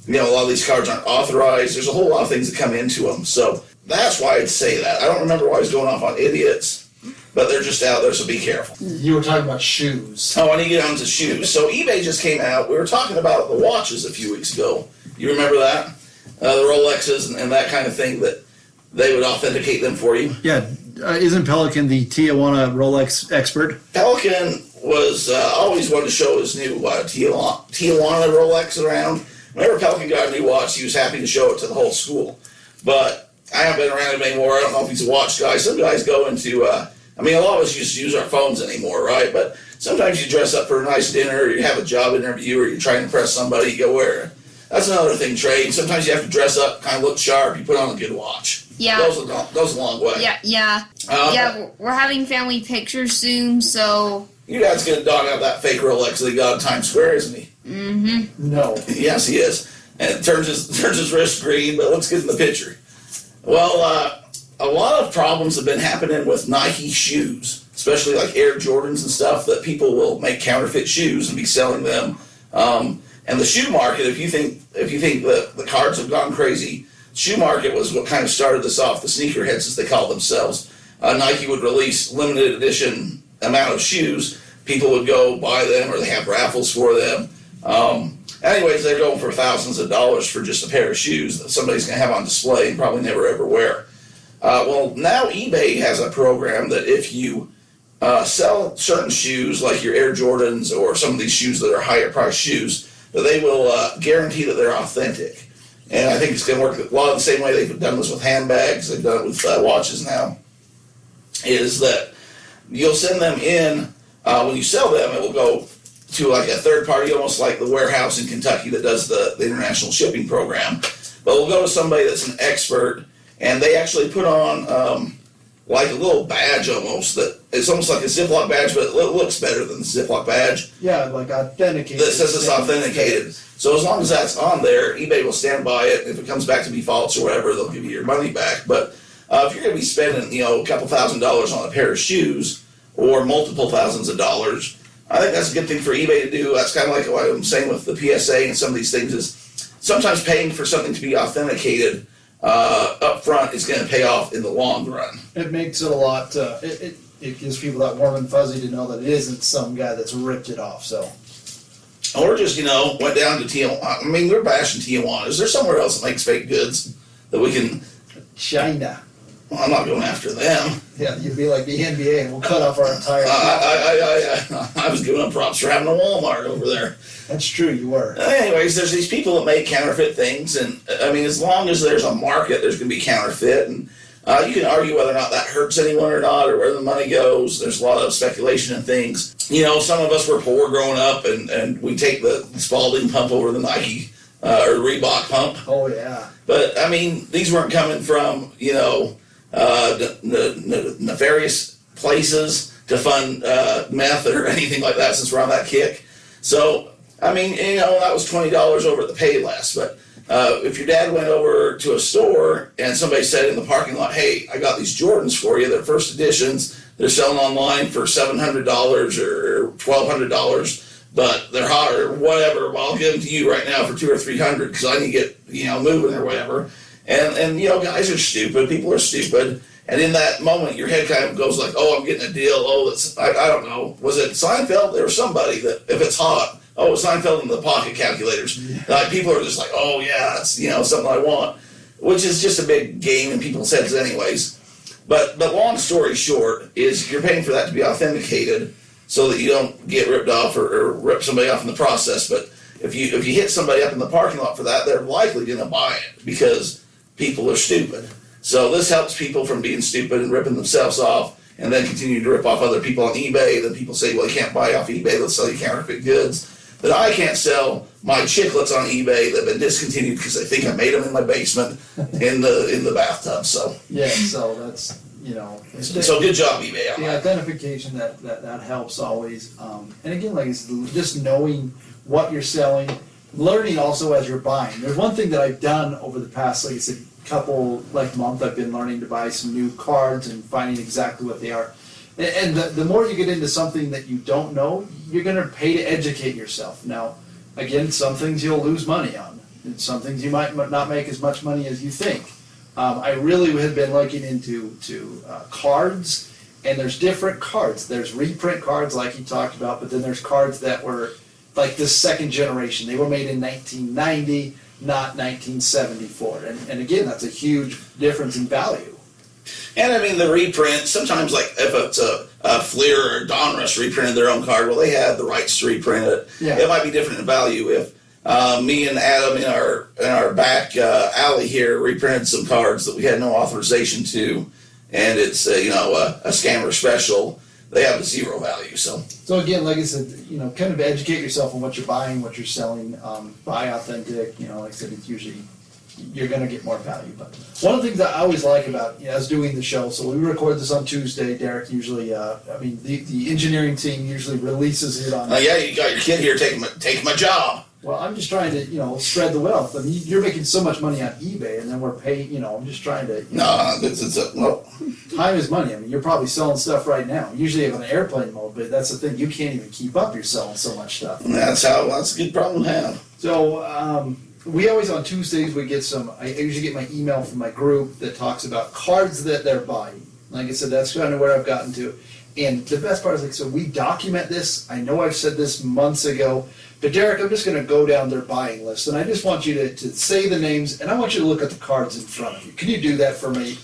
You know, a lot of these cards aren't authorized. There's a whole lot of things that come into them. So that's why I'd say that. I don't remember why I was going off on idiots, but they're just out there, so be careful. You were talking about shoes. Oh, I need to get on to shoes. So eBay just came out. We were talking about the watches a few weeks ago. You remember that? The Rolexes and that kind of thing, that they would authenticate them for you. Yeah, isn't Pelican the Tijuana Rolex expert? Pelican was always wanted to show his new Tijuana Rolex around. Whenever Pelican got a new watch, he was happy to show it to the whole school. But I haven't been around him anymore. I don't know if he's a watch guy. Some guys go into, a lot of us just use our phones anymore, right? But sometimes you dress up for a nice dinner, or you have a job interview, or you're trying to impress somebody, you go wear it. That's another thing, Trey. Sometimes you have to dress up, kind of look sharp, you put on a good watch. Yeah. Goes a long way. Yeah. We're having family pictures soon, so. Your dad's going to dog out that fake Rolex that he got in Times Square, isn't he? Mm-hmm. No. Yes, he is. And turns his wrist green, but let's get in the picture. Well, a lot of problems have been happening with Nike shoes, especially like Air Jordans and stuff, that people will make counterfeit shoes and be selling them. And the shoe market, if you think that the cards have gone crazy, shoe market was what kind of started this off. The sneakerheads, as they call themselves. Nike would release limited edition amount of shoes. People would go buy them, or they have raffles for them. Anyways, they're going for thousands of dollars for just a pair of shoes that somebody's going to have on display and probably never ever wear. Well, now eBay has a program that if you sell certain shoes, like your Air Jordans or some of these shoes that are higher priced shoes, that they will guarantee that they're authentic. And I think it's going to work a lot of the same way they've done this with handbags, they've done it with watches now, is that you'll send them in, when you sell them, it will go to like a third party, almost like the warehouse in Kentucky that does the international shipping program. But we'll go to somebody that's an expert, and they actually put on like a little badge almost, that it's almost like a Ziploc badge, but it looks better than the Ziploc badge. Yeah, like authenticated. That says it's authenticated. So as long as that's on there, eBay will stand by it. If it comes back to be false or whatever, they'll give you your money back. But if you're going to be spending, a couple $1,000s on a pair of shoes, or multiple thousands of dollars, I think that's a good thing for eBay to do. That's kind of like what I'm saying with the PSA and some of these things, is sometimes paying for something to be authenticated up front is going to pay off in the long run. It makes it a lot, it gives people that warm and fuzzy to know that it isn't some guy that's ripped it off, so. Or just, went down to Tijuana. I mean, we're bashing Tijuana. Is there somewhere else that makes fake goods that we can... China. Well, I'm not going after them. Yeah, you'd be like the NBA and we'll cut off our entire... I was giving them props for having a Walmart over there. That's true, you were. Anyways, there's these people that make counterfeit things, and I mean, as long as there's a market, there's going to be counterfeit, and you can argue whether or not that hurts anyone or not, or where the money goes. There's a lot of speculation and things. Some of us were poor growing up, and we take the Spalding pump over the Nike or Reebok pump. Oh, yeah. But, I mean, these weren't coming from, nefarious places to fund meth or anything like that, since we're on that kick. So, I mean, that was $20 over at the Payless. But if your dad went over to a store and somebody said in the parking lot, hey, I got these Jordans for you, they're first editions, they're selling online for $700 or $1,200, but they're hot or whatever, well, I'll give them to you right now for $200 or $300 because I need to get, moving or whatever. And guys are stupid, people are stupid. And in that moment, your head kind of goes like, oh, I'm getting a deal. Oh, that's, I don't know. Was it Seinfeld? There was somebody that, if it's hot, oh, it's Seinfeld and the pocket calculators. Yeah. Like, people are just like, oh, yeah, it's, something I want, which is just a big game in people's heads anyways. But long story short is you're paying for that to be authenticated so that you don't get ripped off or rip somebody off in the process. But if you hit somebody up in the parking lot for that, they're likely going to buy it because people are stupid. So this helps people from being stupid and ripping themselves off and then continue to rip off other people on eBay. Then people say, well, you can't buy off eBay, let's sell you counterfeit goods. But I can't sell my chiclets on eBay that have been discontinued because they think I made them in my basement in the bathtub. So Yeah, so that's, so good job, eBay. On the that. identification that helps always. And again, like I said, just knowing what you're selling, learning also as you're buying. There's one thing that I've done over the past, like I said, month, I've been learning to buy some new cards and finding exactly what they are. And the more you get into something that you don't know, you're going to pay to educate yourself. Now, again, some things you'll lose money on, and some things you might not make as much money as you think. I really have been looking into cards, and there's different cards. There's reprint cards like you talked about, but then there's cards that were like the second generation. They were made in 1990, not 1974. And again, that's a huge difference in value. And I mean, the reprint, sometimes like if it's a Fleer or Donruss reprinted their own card, well, they have the rights to reprint it. Yeah. It might be different in value. If me and Adam in our back alley here reprinted some cards that we had no authorization to, and it's a scammer special, they have a zero value. So again, like I said, kind of educate yourself on what you're buying, what you're selling. Buy authentic. Like I said, it's usually you're going to get more value. But one of the things that I always like about us doing the show, so we record this on Tuesday. Derek usually, the engineering team usually releases it on. Yeah, you got your kid here taking my job. Well, I'm just trying to, spread the wealth. I mean, you're making so much money on eBay, and then we're paying. I'm just trying to. No. Time is money. I mean, you're probably selling stuff right now. Usually you have an airplane mode, but that's the thing. You can't even keep up. You're selling so much stuff. That's a good problem to have. So we always on Tuesdays we get I usually get my email from my group that talks about cards that they're buying. Like I said, that's kind of where I've gotten to. And the best part is, so we document this. I know I've said this months ago, but Derek, I'm just going to go down their buying list, and I just want you to say the names, and I want you to look at the cards in front of you. Can you do that for me?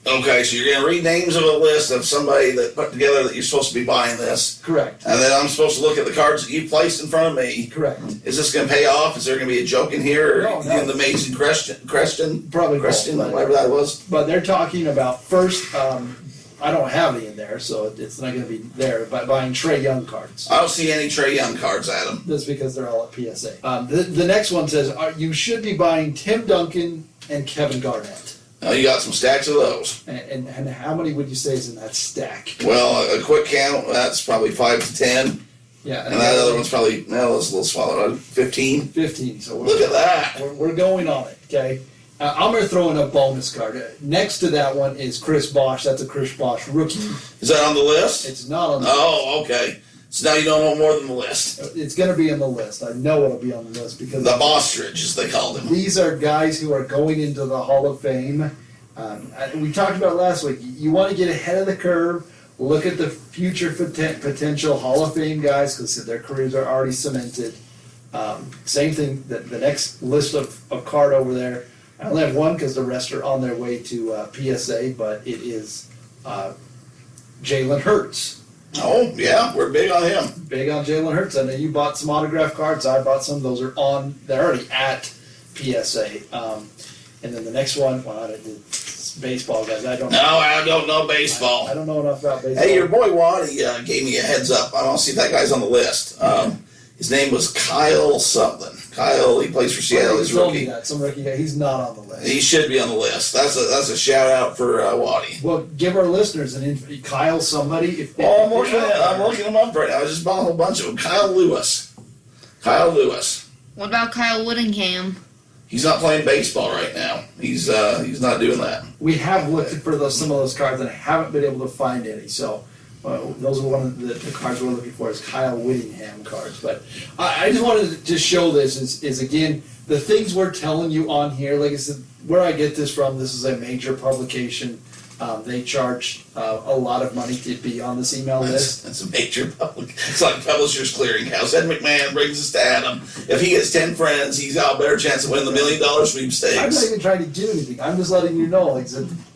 Okay, so you're going to read names of a list of somebody that put together that you're supposed to be buying this. Correct. And then I'm supposed to look at the cards that you placed in front of me. Correct. Is this going to pay off? Is there going to be a joke in here? Or No. the amazing question? Probably Question, both, but- whatever that was. But they're talking about first. I don't have any in there, so it's not going to be there. By buying Trae Young cards. I don't see any Trae Young cards, Adam. That's because they're all at PSA. The next one says you should be buying Tim Duncan and Kevin Garnett. Oh, you got some stacks of those. And how many would you say is in that stack? Well, a quick count, that's probably 5 to 10. Yeah, And that other one's probably, that's a little smaller, 15. 15. So Look at that. We're going on it, okay? I'm going to throw in a bonus card. Next to that one is Chris Bosh. That's a Chris Bosh rookie. Is that on the list? It's not on the Oh, okay. So now you don't know more than the list. It's going to be on the list. I know it'll be on the list because The Ostrich, as they called him. these are guys who are going into the Hall of Fame. We talked about last week. You want to get ahead of the curve. Look at the future potential Hall of Fame guys because their careers are already cemented. Same thing. The next list of card over there. I only have one because the rest are on their way to PSA, but it is Jalen Hurts. Oh, yeah, we're big on him. Big on Jalen Hurts. I know you bought some autograph cards. I bought some. Those are they're already at PSA. And then the next one, it's baseball guys. I don't know. No, I don't know baseball. I don't know enough about baseball. Hey, your boy Waddy gave me a heads up. I want to see if that guy's on the list. His name was Kyle something. Kyle, he plays for Seattle. He's told me rookie. that. Some rookie guy. He's not on the list. He should be on the list. That's a shout out for Waddy. Well, give our listeners Kyle somebody. Oh, I'm looking him up right now. I just bought a whole bunch of them. Kyle Lewis. What about Kyle Whittingham? He's not playing baseball right now. He's not doing that. We have looked for some of those cards and haven't been able to find any. So those are one of the cards we're looking for is Kyle Whittingham cards. But I just wanted to show this is again the things we're telling you on here. Like I said, where I get this from, this is a major publication. They charge a lot of money to be on this email list. That's a major public. It's like Publishers Clearinghouse. Ed McMahon brings us to Adam. If he gets 10 friends, he's got a better chance of winning the $1 million sweepstakes. I'm not even trying to do anything. I'm just letting you know. Like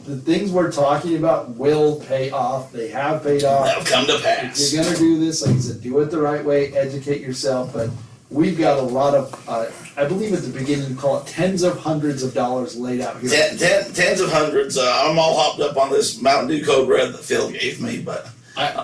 the things we're talking about will pay off. They have paid off. That'll come to If pass. you're gonna do this, like I said, do it the right way. Educate yourself. But we've got a lot of. I believe at the beginning you call it tens of hundreds of dollars laid out here. Tens of hundreds. I'm all hopped up on this Mountain Dew Code Red that Phil gave me, but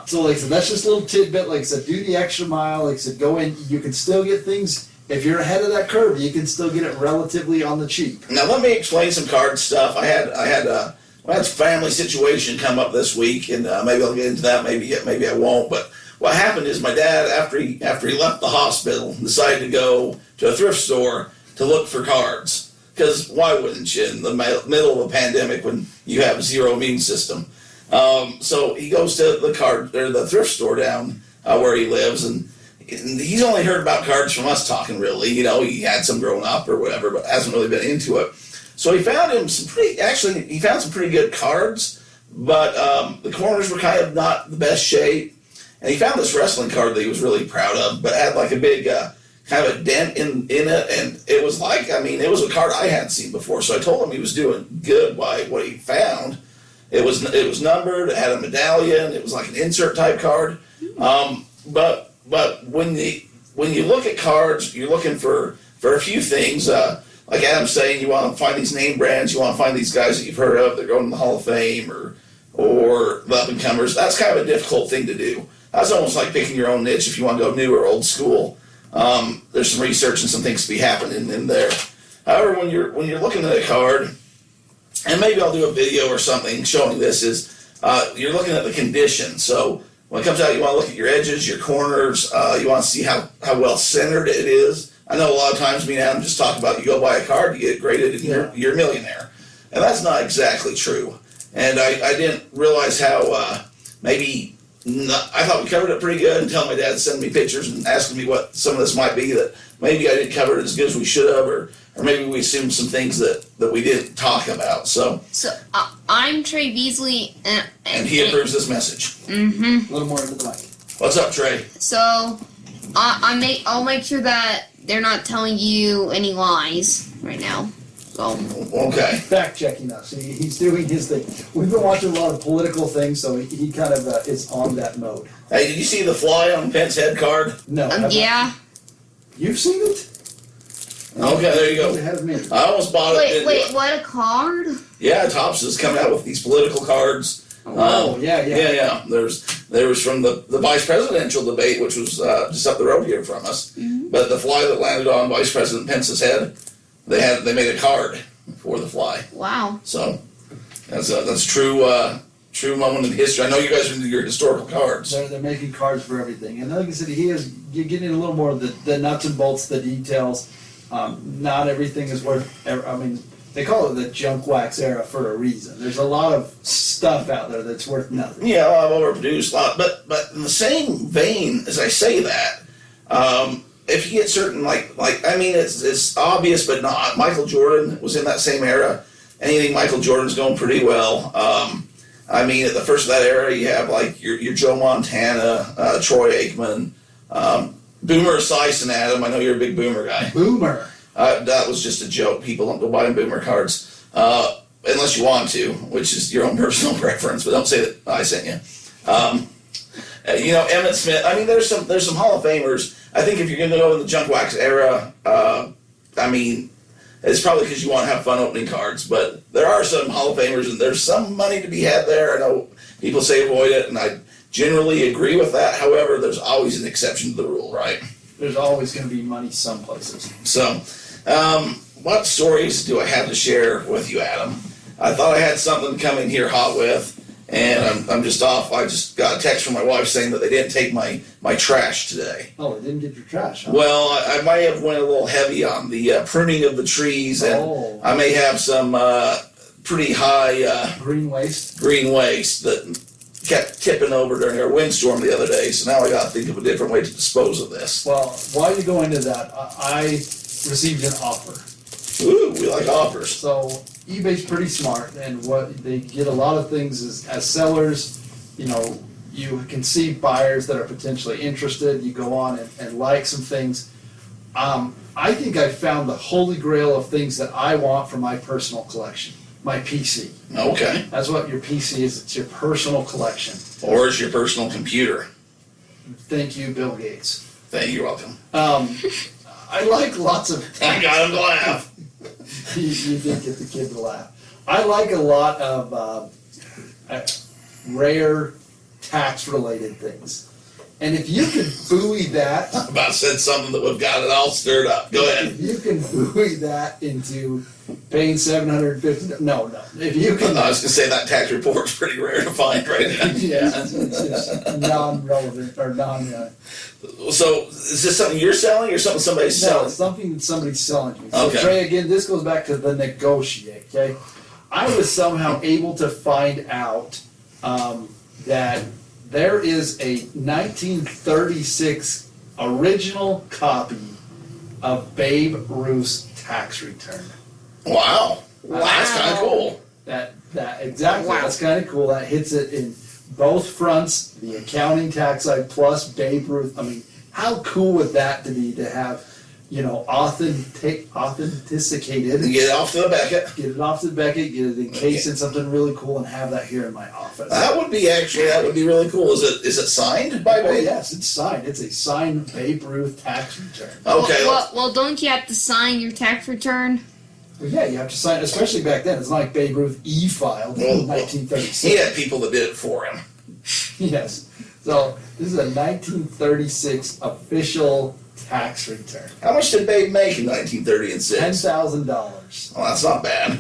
So like I said, that's just a little tidbit. Like I said, do the extra mile. Like I said, go in. You can still get things. If you're ahead of that curve, you can still get it relatively on the cheap. now let me explain some card stuff. I had a family situation come up this week, and maybe I'll get into that. Maybe I won't. But what happened is my dad, after he left the hospital, decided to go to a thrift store to look for cards. Because why wouldn't you in the middle of a pandemic when you have zero immune system? So he goes to the thrift store down where he lives, and he's only heard about cards from us talking. Really, he had some growing up or whatever, but hasn't really been into it. So he found some pretty good cards, but the corners were kind of not the best shape. And he found this wrestling card that he was really proud of, but had like a big kind of a dent in it, and it was it was a card I hadn't seen before. So I told him he was doing good by what he found. It was numbered, it had a medallion, it was like an insert type card. But when you look at cards, you're looking for a few things. Like Adam's saying, you want to find these name brands, you want to find these guys that you've heard of that are going to the Hall of Fame or the up and comers. That's kind of a difficult thing to do. That's almost like picking your own niche if you want to go new or old school. There's some research and some things to be happening in there. However, when you're looking at a card, and maybe I'll do a video or something showing this, is you're looking at the condition. So when it comes out, you want to look at your edges, your corners. You want to see how well centered it is. I know a lot of times me and Adam just talk about you go buy a card, you get it graded, and you're a millionaire. And that's not exactly true. And I didn't realize how I thought we covered it pretty good until my dad sent me pictures and asking me what some of this might be, that maybe I didn't cover it as good as we should have, or maybe we assumed some things that we didn't talk about. So I'm Trey Beasley, and he approves this message. A little more into the mic. What's up, Trey? So I'll make sure that they're not telling you any lies right now. So Okay. Fact checking us. He's doing his thing. We've been watching a lot of political things, so he kind of is on that mode. Hey, did you see the fly on Pence head card? No. yeah. You've seen it? Okay, there you go. Ahead of me. I almost bought it. Wait, what a card? Yeah, Topps is coming out with these political cards. Yeah. There was from the vice presidential debate, which was just up the road here from us. But the fly that landed on Vice President Pence's head, they made a card for the fly. Wow. So that's true moment in history. I know you guys are into your historical cards. They're making cards for everything, and like I said, you're getting a little more of the nuts and bolts, the details. Not everything is worth. They call it the junk wax era for a reason. There's a lot of stuff out there that's worth nothing. Yeah, a lot of overproduced, but in the same vein as I say that, if you get certain it's obvious but not. Michael Jordan was in that same era. Anything Michael Jordan's going pretty well. At the first of that era, you have like your Joe Montana, Troy Aikman, Boomer Esiason. Adam, I know you're a big Boomer guy. Boomer. That was just a joke. People don't go buying Boomer cards unless you want to, which is your own personal preference. But don't say that I sent you. Emmett Smith. There's some Hall of Famers. I think if you're going to go in the junk wax era, it's probably because you want to have fun opening cards. But there are some Hall of Famers, and there's some money to be had there. I know people say avoid it, and I generally agree with that. However, there's always an exception to the rule, right? There's always going to be money some places. So, what stories do I have to share with you, Adam? I thought I had something to come in here hot with, and I'm just off. I just got a text from my wife saying that they didn't take my trash today. Oh, they didn't get your trash, huh? Well, I might have went a little heavy on the pruning of the trees, and I may have some pretty high green waste that kept tipping over during our windstorm the other day, so now I got to think of a different way to dispose of this. Well, while you go into that, I received an offer. Ooh, we like offers. So eBay's pretty smart, and what they get a lot of things is, as sellers, you can see buyers that are potentially interested. You go on and like some things. I think I found the holy grail of things that I want for my personal collection. My PC. Okay. That's what your PC is. It's your personal collection. Or is your personal computer. Thank you, Bill Gates. You're welcome. I like lots of... I got him to laugh. You did get the kid to laugh. I like a lot of rare tax-related things. And if you can buoy that, I'm about to say something that would have got it all stirred up. Go ahead. if you can buoy that into paying $750, no. If you I can, was gonna say that tax report's pretty rare to find right now. yeah, it's just non-relevant or So is this something you're selling or something somebody's no, selling? it's something that somebody's selling you. So Okay. Trey, again, this goes back to the negotiate, okay? I was somehow able to find out that there is a 1936 original copy of Babe Ruth's tax return. Wow. That's kind of cool. That exactly. Wow. That's kind of cool. That hits it in both fronts, the accounting tax side plus Babe Ruth. I mean, how cool would that to be to have, authenticated. Get it off to the Beckett. Get it off to Beckett, get it encased in something really cool, and have that here in my office. That would be really cool. Is it signed by Oh Babe? yes, it's signed. It's a signed Babe Ruth tax return. Okay. Well, don't you have to sign your tax return? Well, yeah, you have to sign, especially back then. It's not like Babe Ruth e-filed in 1936. He had people that did it for him. Yes. So this is a 1936 official tax return. How much did Babe make in 1936? $10,000. Well, that's not bad.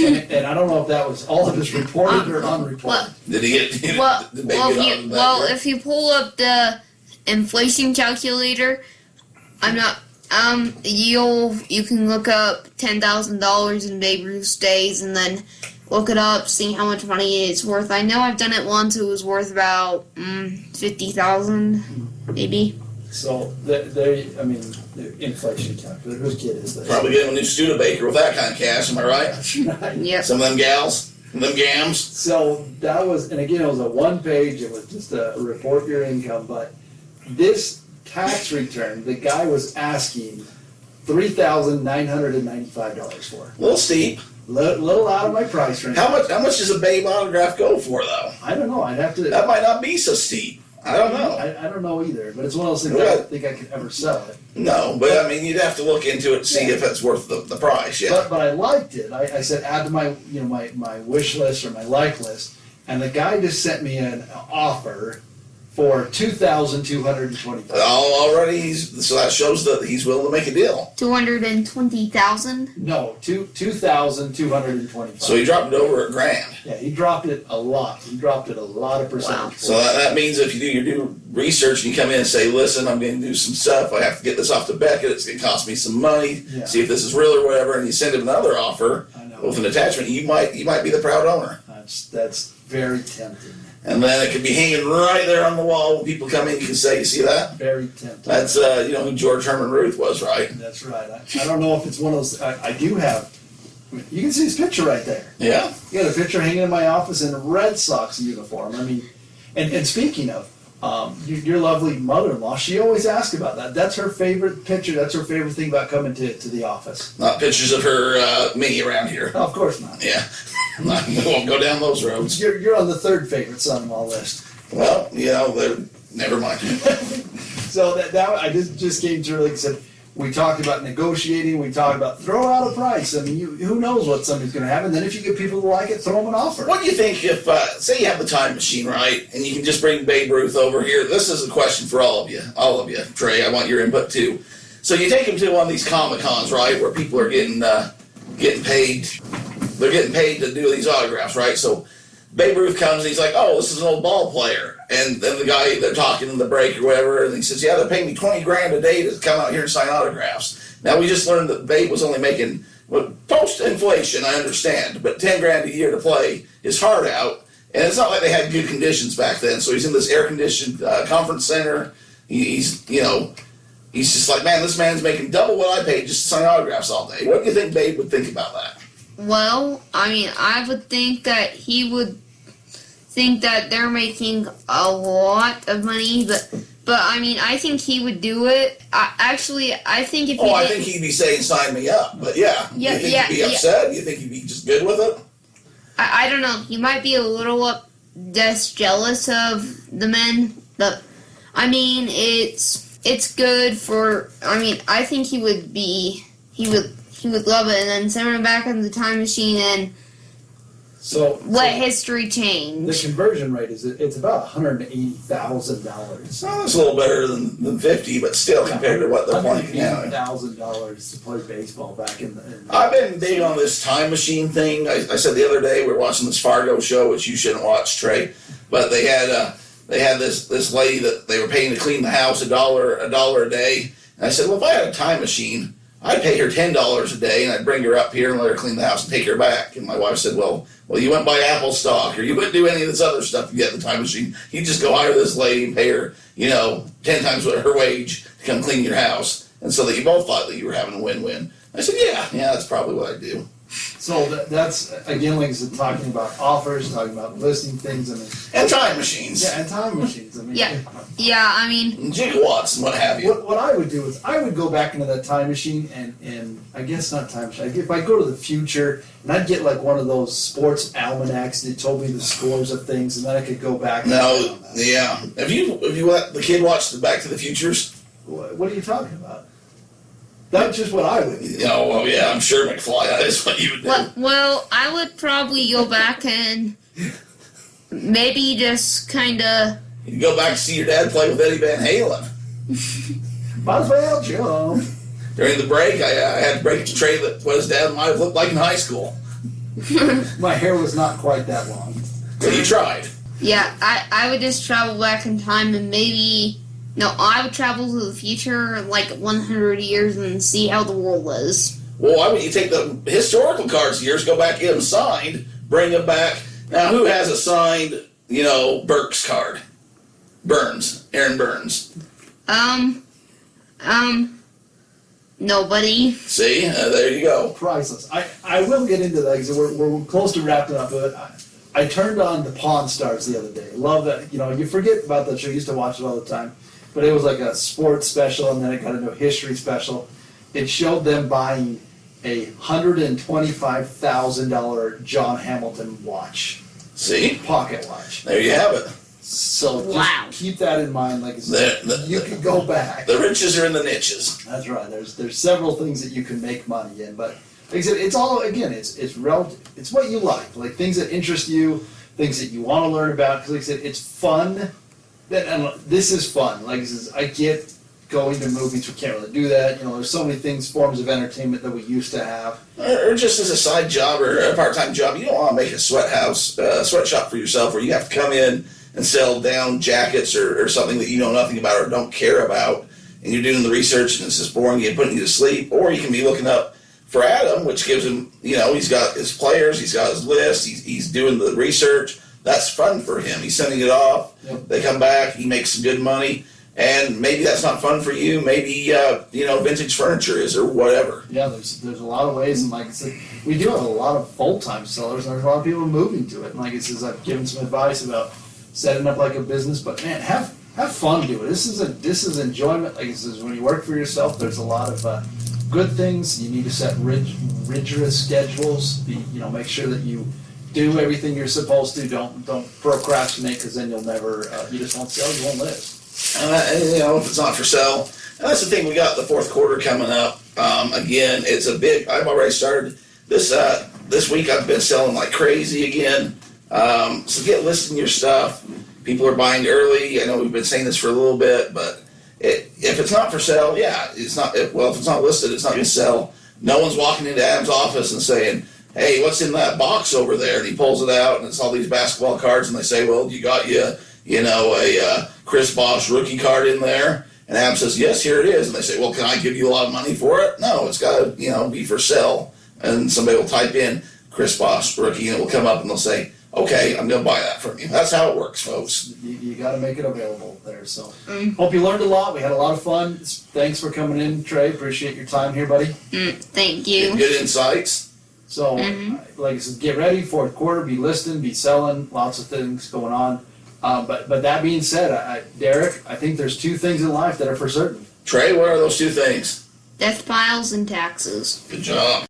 And I don't know if that was all of his reported or unreported. Well, Did he get? well, did Babe get on that there? if you pull up the inflation calculator, I'm not. You can look up $10,000 in Babe Ruth's days, and then look it up, see how much money it's worth. I know I've done it once. It was worth about $50,000, maybe. So the inflation calculator. Whose kid is this? Probably get him a new Studebaker with that kind of cash. Am I right? That's right. Yep. Some of them gals, them gams. So that was, and again, it was a one page. It was just a report your income. But this tax return, the guy was asking $3,995 for. A little steep. Little out of my price range. How much does a Babe autograph go for though? I don't know. I'd have to. That might not be so steep. I don't know. I don't know either. But it's one of those things I don't think I could ever sell it. No, but I mean, you'd have to look into it to see if it's worth the price. Yeah. But I liked it. I said add to my my wish list or my like list, and the guy just sent me an offer for $2,225. Already, so that shows that he's willing to make a deal. 220,000. No, $2,225. So he dropped it over $1,000. Yeah, he dropped it a lot. He dropped it a lot of percentage. Wow. So that means if you do your due research and you come in and say, listen, I'm going to do some stuff, I have to get this off to Beckett, it's going to cost me some money, Yeah. see if this is real or whatever, and you send him another offer I know. with an attachment, you might be the proud owner. That's very tempting. And then it could be hanging right there on the wall when people come in, you can say, you see that? Very tempting. That's, who George Herman Ruth was, right? That's right. I don't know if it's one of those. I do have. You can see his picture right there. Yeah. You got a picture hanging in my office in a Red Sox uniform. I mean, and speaking of your lovely mother-in-law, she always asks about that. That's her favorite picture. That's her favorite thing about coming to the office. Not pictures of her, me around here. Oh, of course not. Yeah. We won't go down those roads. You're on the third favorite son-in-law list. Well, never mind. So that I just came through. Like I said, we talked about negotiating. We talked about throw out a price. I mean, who knows what somebody's going to have, and then if you get people to like it, throw them an offer. What do you think if, say you have the time machine, right, and you can just bring Babe Ruth over here? This is a question for all of you. Trey, I want your input too. So you take him to one of these Comic-Cons, right, where people are getting paid. They're getting paid to do these autographs, right? So Babe Ruth comes and he's like, oh, this is an old ball player. And then the guy, they're talking in the break or whatever, and he says, yeah, they're paying me $20,000 a day to come out here and sign autographs. Now, we just learned that Babe was only making, well, post-inflation, I understand, but $10,000 a year to play his heart out. And it's not like they had good conditions back then. So he's in this air-conditioned conference center. He's just like, man, this man's making double what I paid just to sign autographs all day. What do you think Babe would think about that? Well, I mean, I would think that he would think that they're making a lot of money, but I mean, I think he would do it. I think if he I think he'd be saying, sign me up. But yeah, Yeah, you think yeah, he'd be yeah. upset? You think he'd be just good with it? I don't know. He might be a little just jealous of the men, but I mean, it's good for. I mean, I think he would love it, and then send him back in the time machine and So let history the change. conversion rate it's about $180,000. So that's a little better than 50, but still compared to what they're playing now. $180,000 to play baseball back in the. I've been big on this time machine thing. I said the other day we were watching this Fargo show, which you shouldn't watch, Trey. But they had this lady that they were paying to clean the house $1 a day. And I said, well, if I had a time machine, I'd pay her $10 a day, and I'd bring her up here and let her clean the house and take her back. And my wife said, well, you wouldn't buy Apple stock, or you wouldn't do any of this other stuff if you had the time machine. You just go hire this lady and pay her, 10 times what her wage to come clean your house, and so that you both thought that you were having a win-win. I said, yeah, that's probably what I'd do. So that's again, like I said, talking about offers, talking about listing things, And time machines. Yeah, and time machines. Yeah, I mean, And gigawatts and what have you. What I would do is I would go back into that time machine and I guess not time machine. If I go to the future and I'd get like one of those sports almanacs that told me the scores of things, and then I could go back. No, yeah. Have you let the kid watch the Back to the Futures? What are you talking about? That's just what I would do. Well, yeah, I'm sure McFly, that is what you would do. well, I would probably go back and maybe just kind of. You go back to see your dad play with Eddie Van Halen. Might as well jump. During the break, I had to break the tray that what his dad might have looked like in high school. My hair was not quite that long. But he tried. Yeah, I would just travel back in time and maybe. No, I would travel to the future like 100 years and see how the world was. Well, why wouldn't you take the historical cards years, go back, get them signed, bring them back? Now, who has a signed, Burks card? Aaron Burns. Nobody. See, there you go. Priceless. I will get into that because we're close to wrapping up, but I turned on the Pawn Stars the other day. Love that. You forget about that show. I used to watch it all the time. But it was like a sports special, and then it got into a history special. It showed them buying a $125,000 John Hamilton watch. See? Pocket watch. There you have it. So just Wow. keep that in mind. Like I said, you can go back. The riches are in the niches. That's right. There's several things that you can make money in, but like I said, it's all again. It's relative. It's what you like things that interest you, things that you want to learn about. Because like I said, it's fun. And this is fun. Like I said, I get going to movies. We can't really do that. There's so many forms of entertainment that we used to have. Or just as a side job or a part-time job, you don't want to make a sweatshop for yourself where you have to come in and sell down jackets or something that you know nothing about or don't care about, and you're doing the research and it's just boring and putting you to sleep. Or you can be looking up for Adam, which gives him, he's got his players, he's got his list, he's doing the research. That's fun for him. He's sending it off. Yep. They come back. He makes some good money. And maybe that's not fun for you. Maybe, vintage furniture is or whatever. Yeah, there's a lot of ways. And like I said, we do have a lot of full-time sellers, and there's a lot of people moving to it. And like I said, I've given some advice about setting up like a business. But, man, have fun doing it. This is enjoyment. Like I said, when you work for yourself, there's a lot of good things. You need to set rigorous schedules. Make sure that you do everything you're supposed to. Don't procrastinate, because then you'll never. You just won't sell. You won't live. If it's not for sale. And that's the thing. We got the fourth quarter coming up. Again, it's a big. I've already started this. This week I've been selling like crazy again. So get listing your stuff. People are buying early. I know we've been saying this for a little bit, but if it's not for sale, it's not. If it's not listed, it's not going to sell. No one's walking into Adam's office and saying, hey, what's in that box over there? And he pulls it out, and it's all these basketball cards, and they say, well, you got a Chris Bosh rookie card in there? And Adam says, yes, here it is. And they say, well, can I give you a lot of money for it? No, it's got to, be for sale. And somebody will type in Chris Bosh rookie, and it will come up, and they'll say, okay, I'm going to buy that from you. That's how it works, folks. You got to make it available there. So hope you learned a lot. We had a lot of fun. Thanks for coming in, Trey. Appreciate your time here, buddy. Thank you. Good insights. So, like I said, get ready. Fourth quarter, be listing, be selling. Lots of things going on. But that being said, Derek, I think there's two things in life that are for certain. Trey, what are those two things? DeathPiles and taxes. Good job.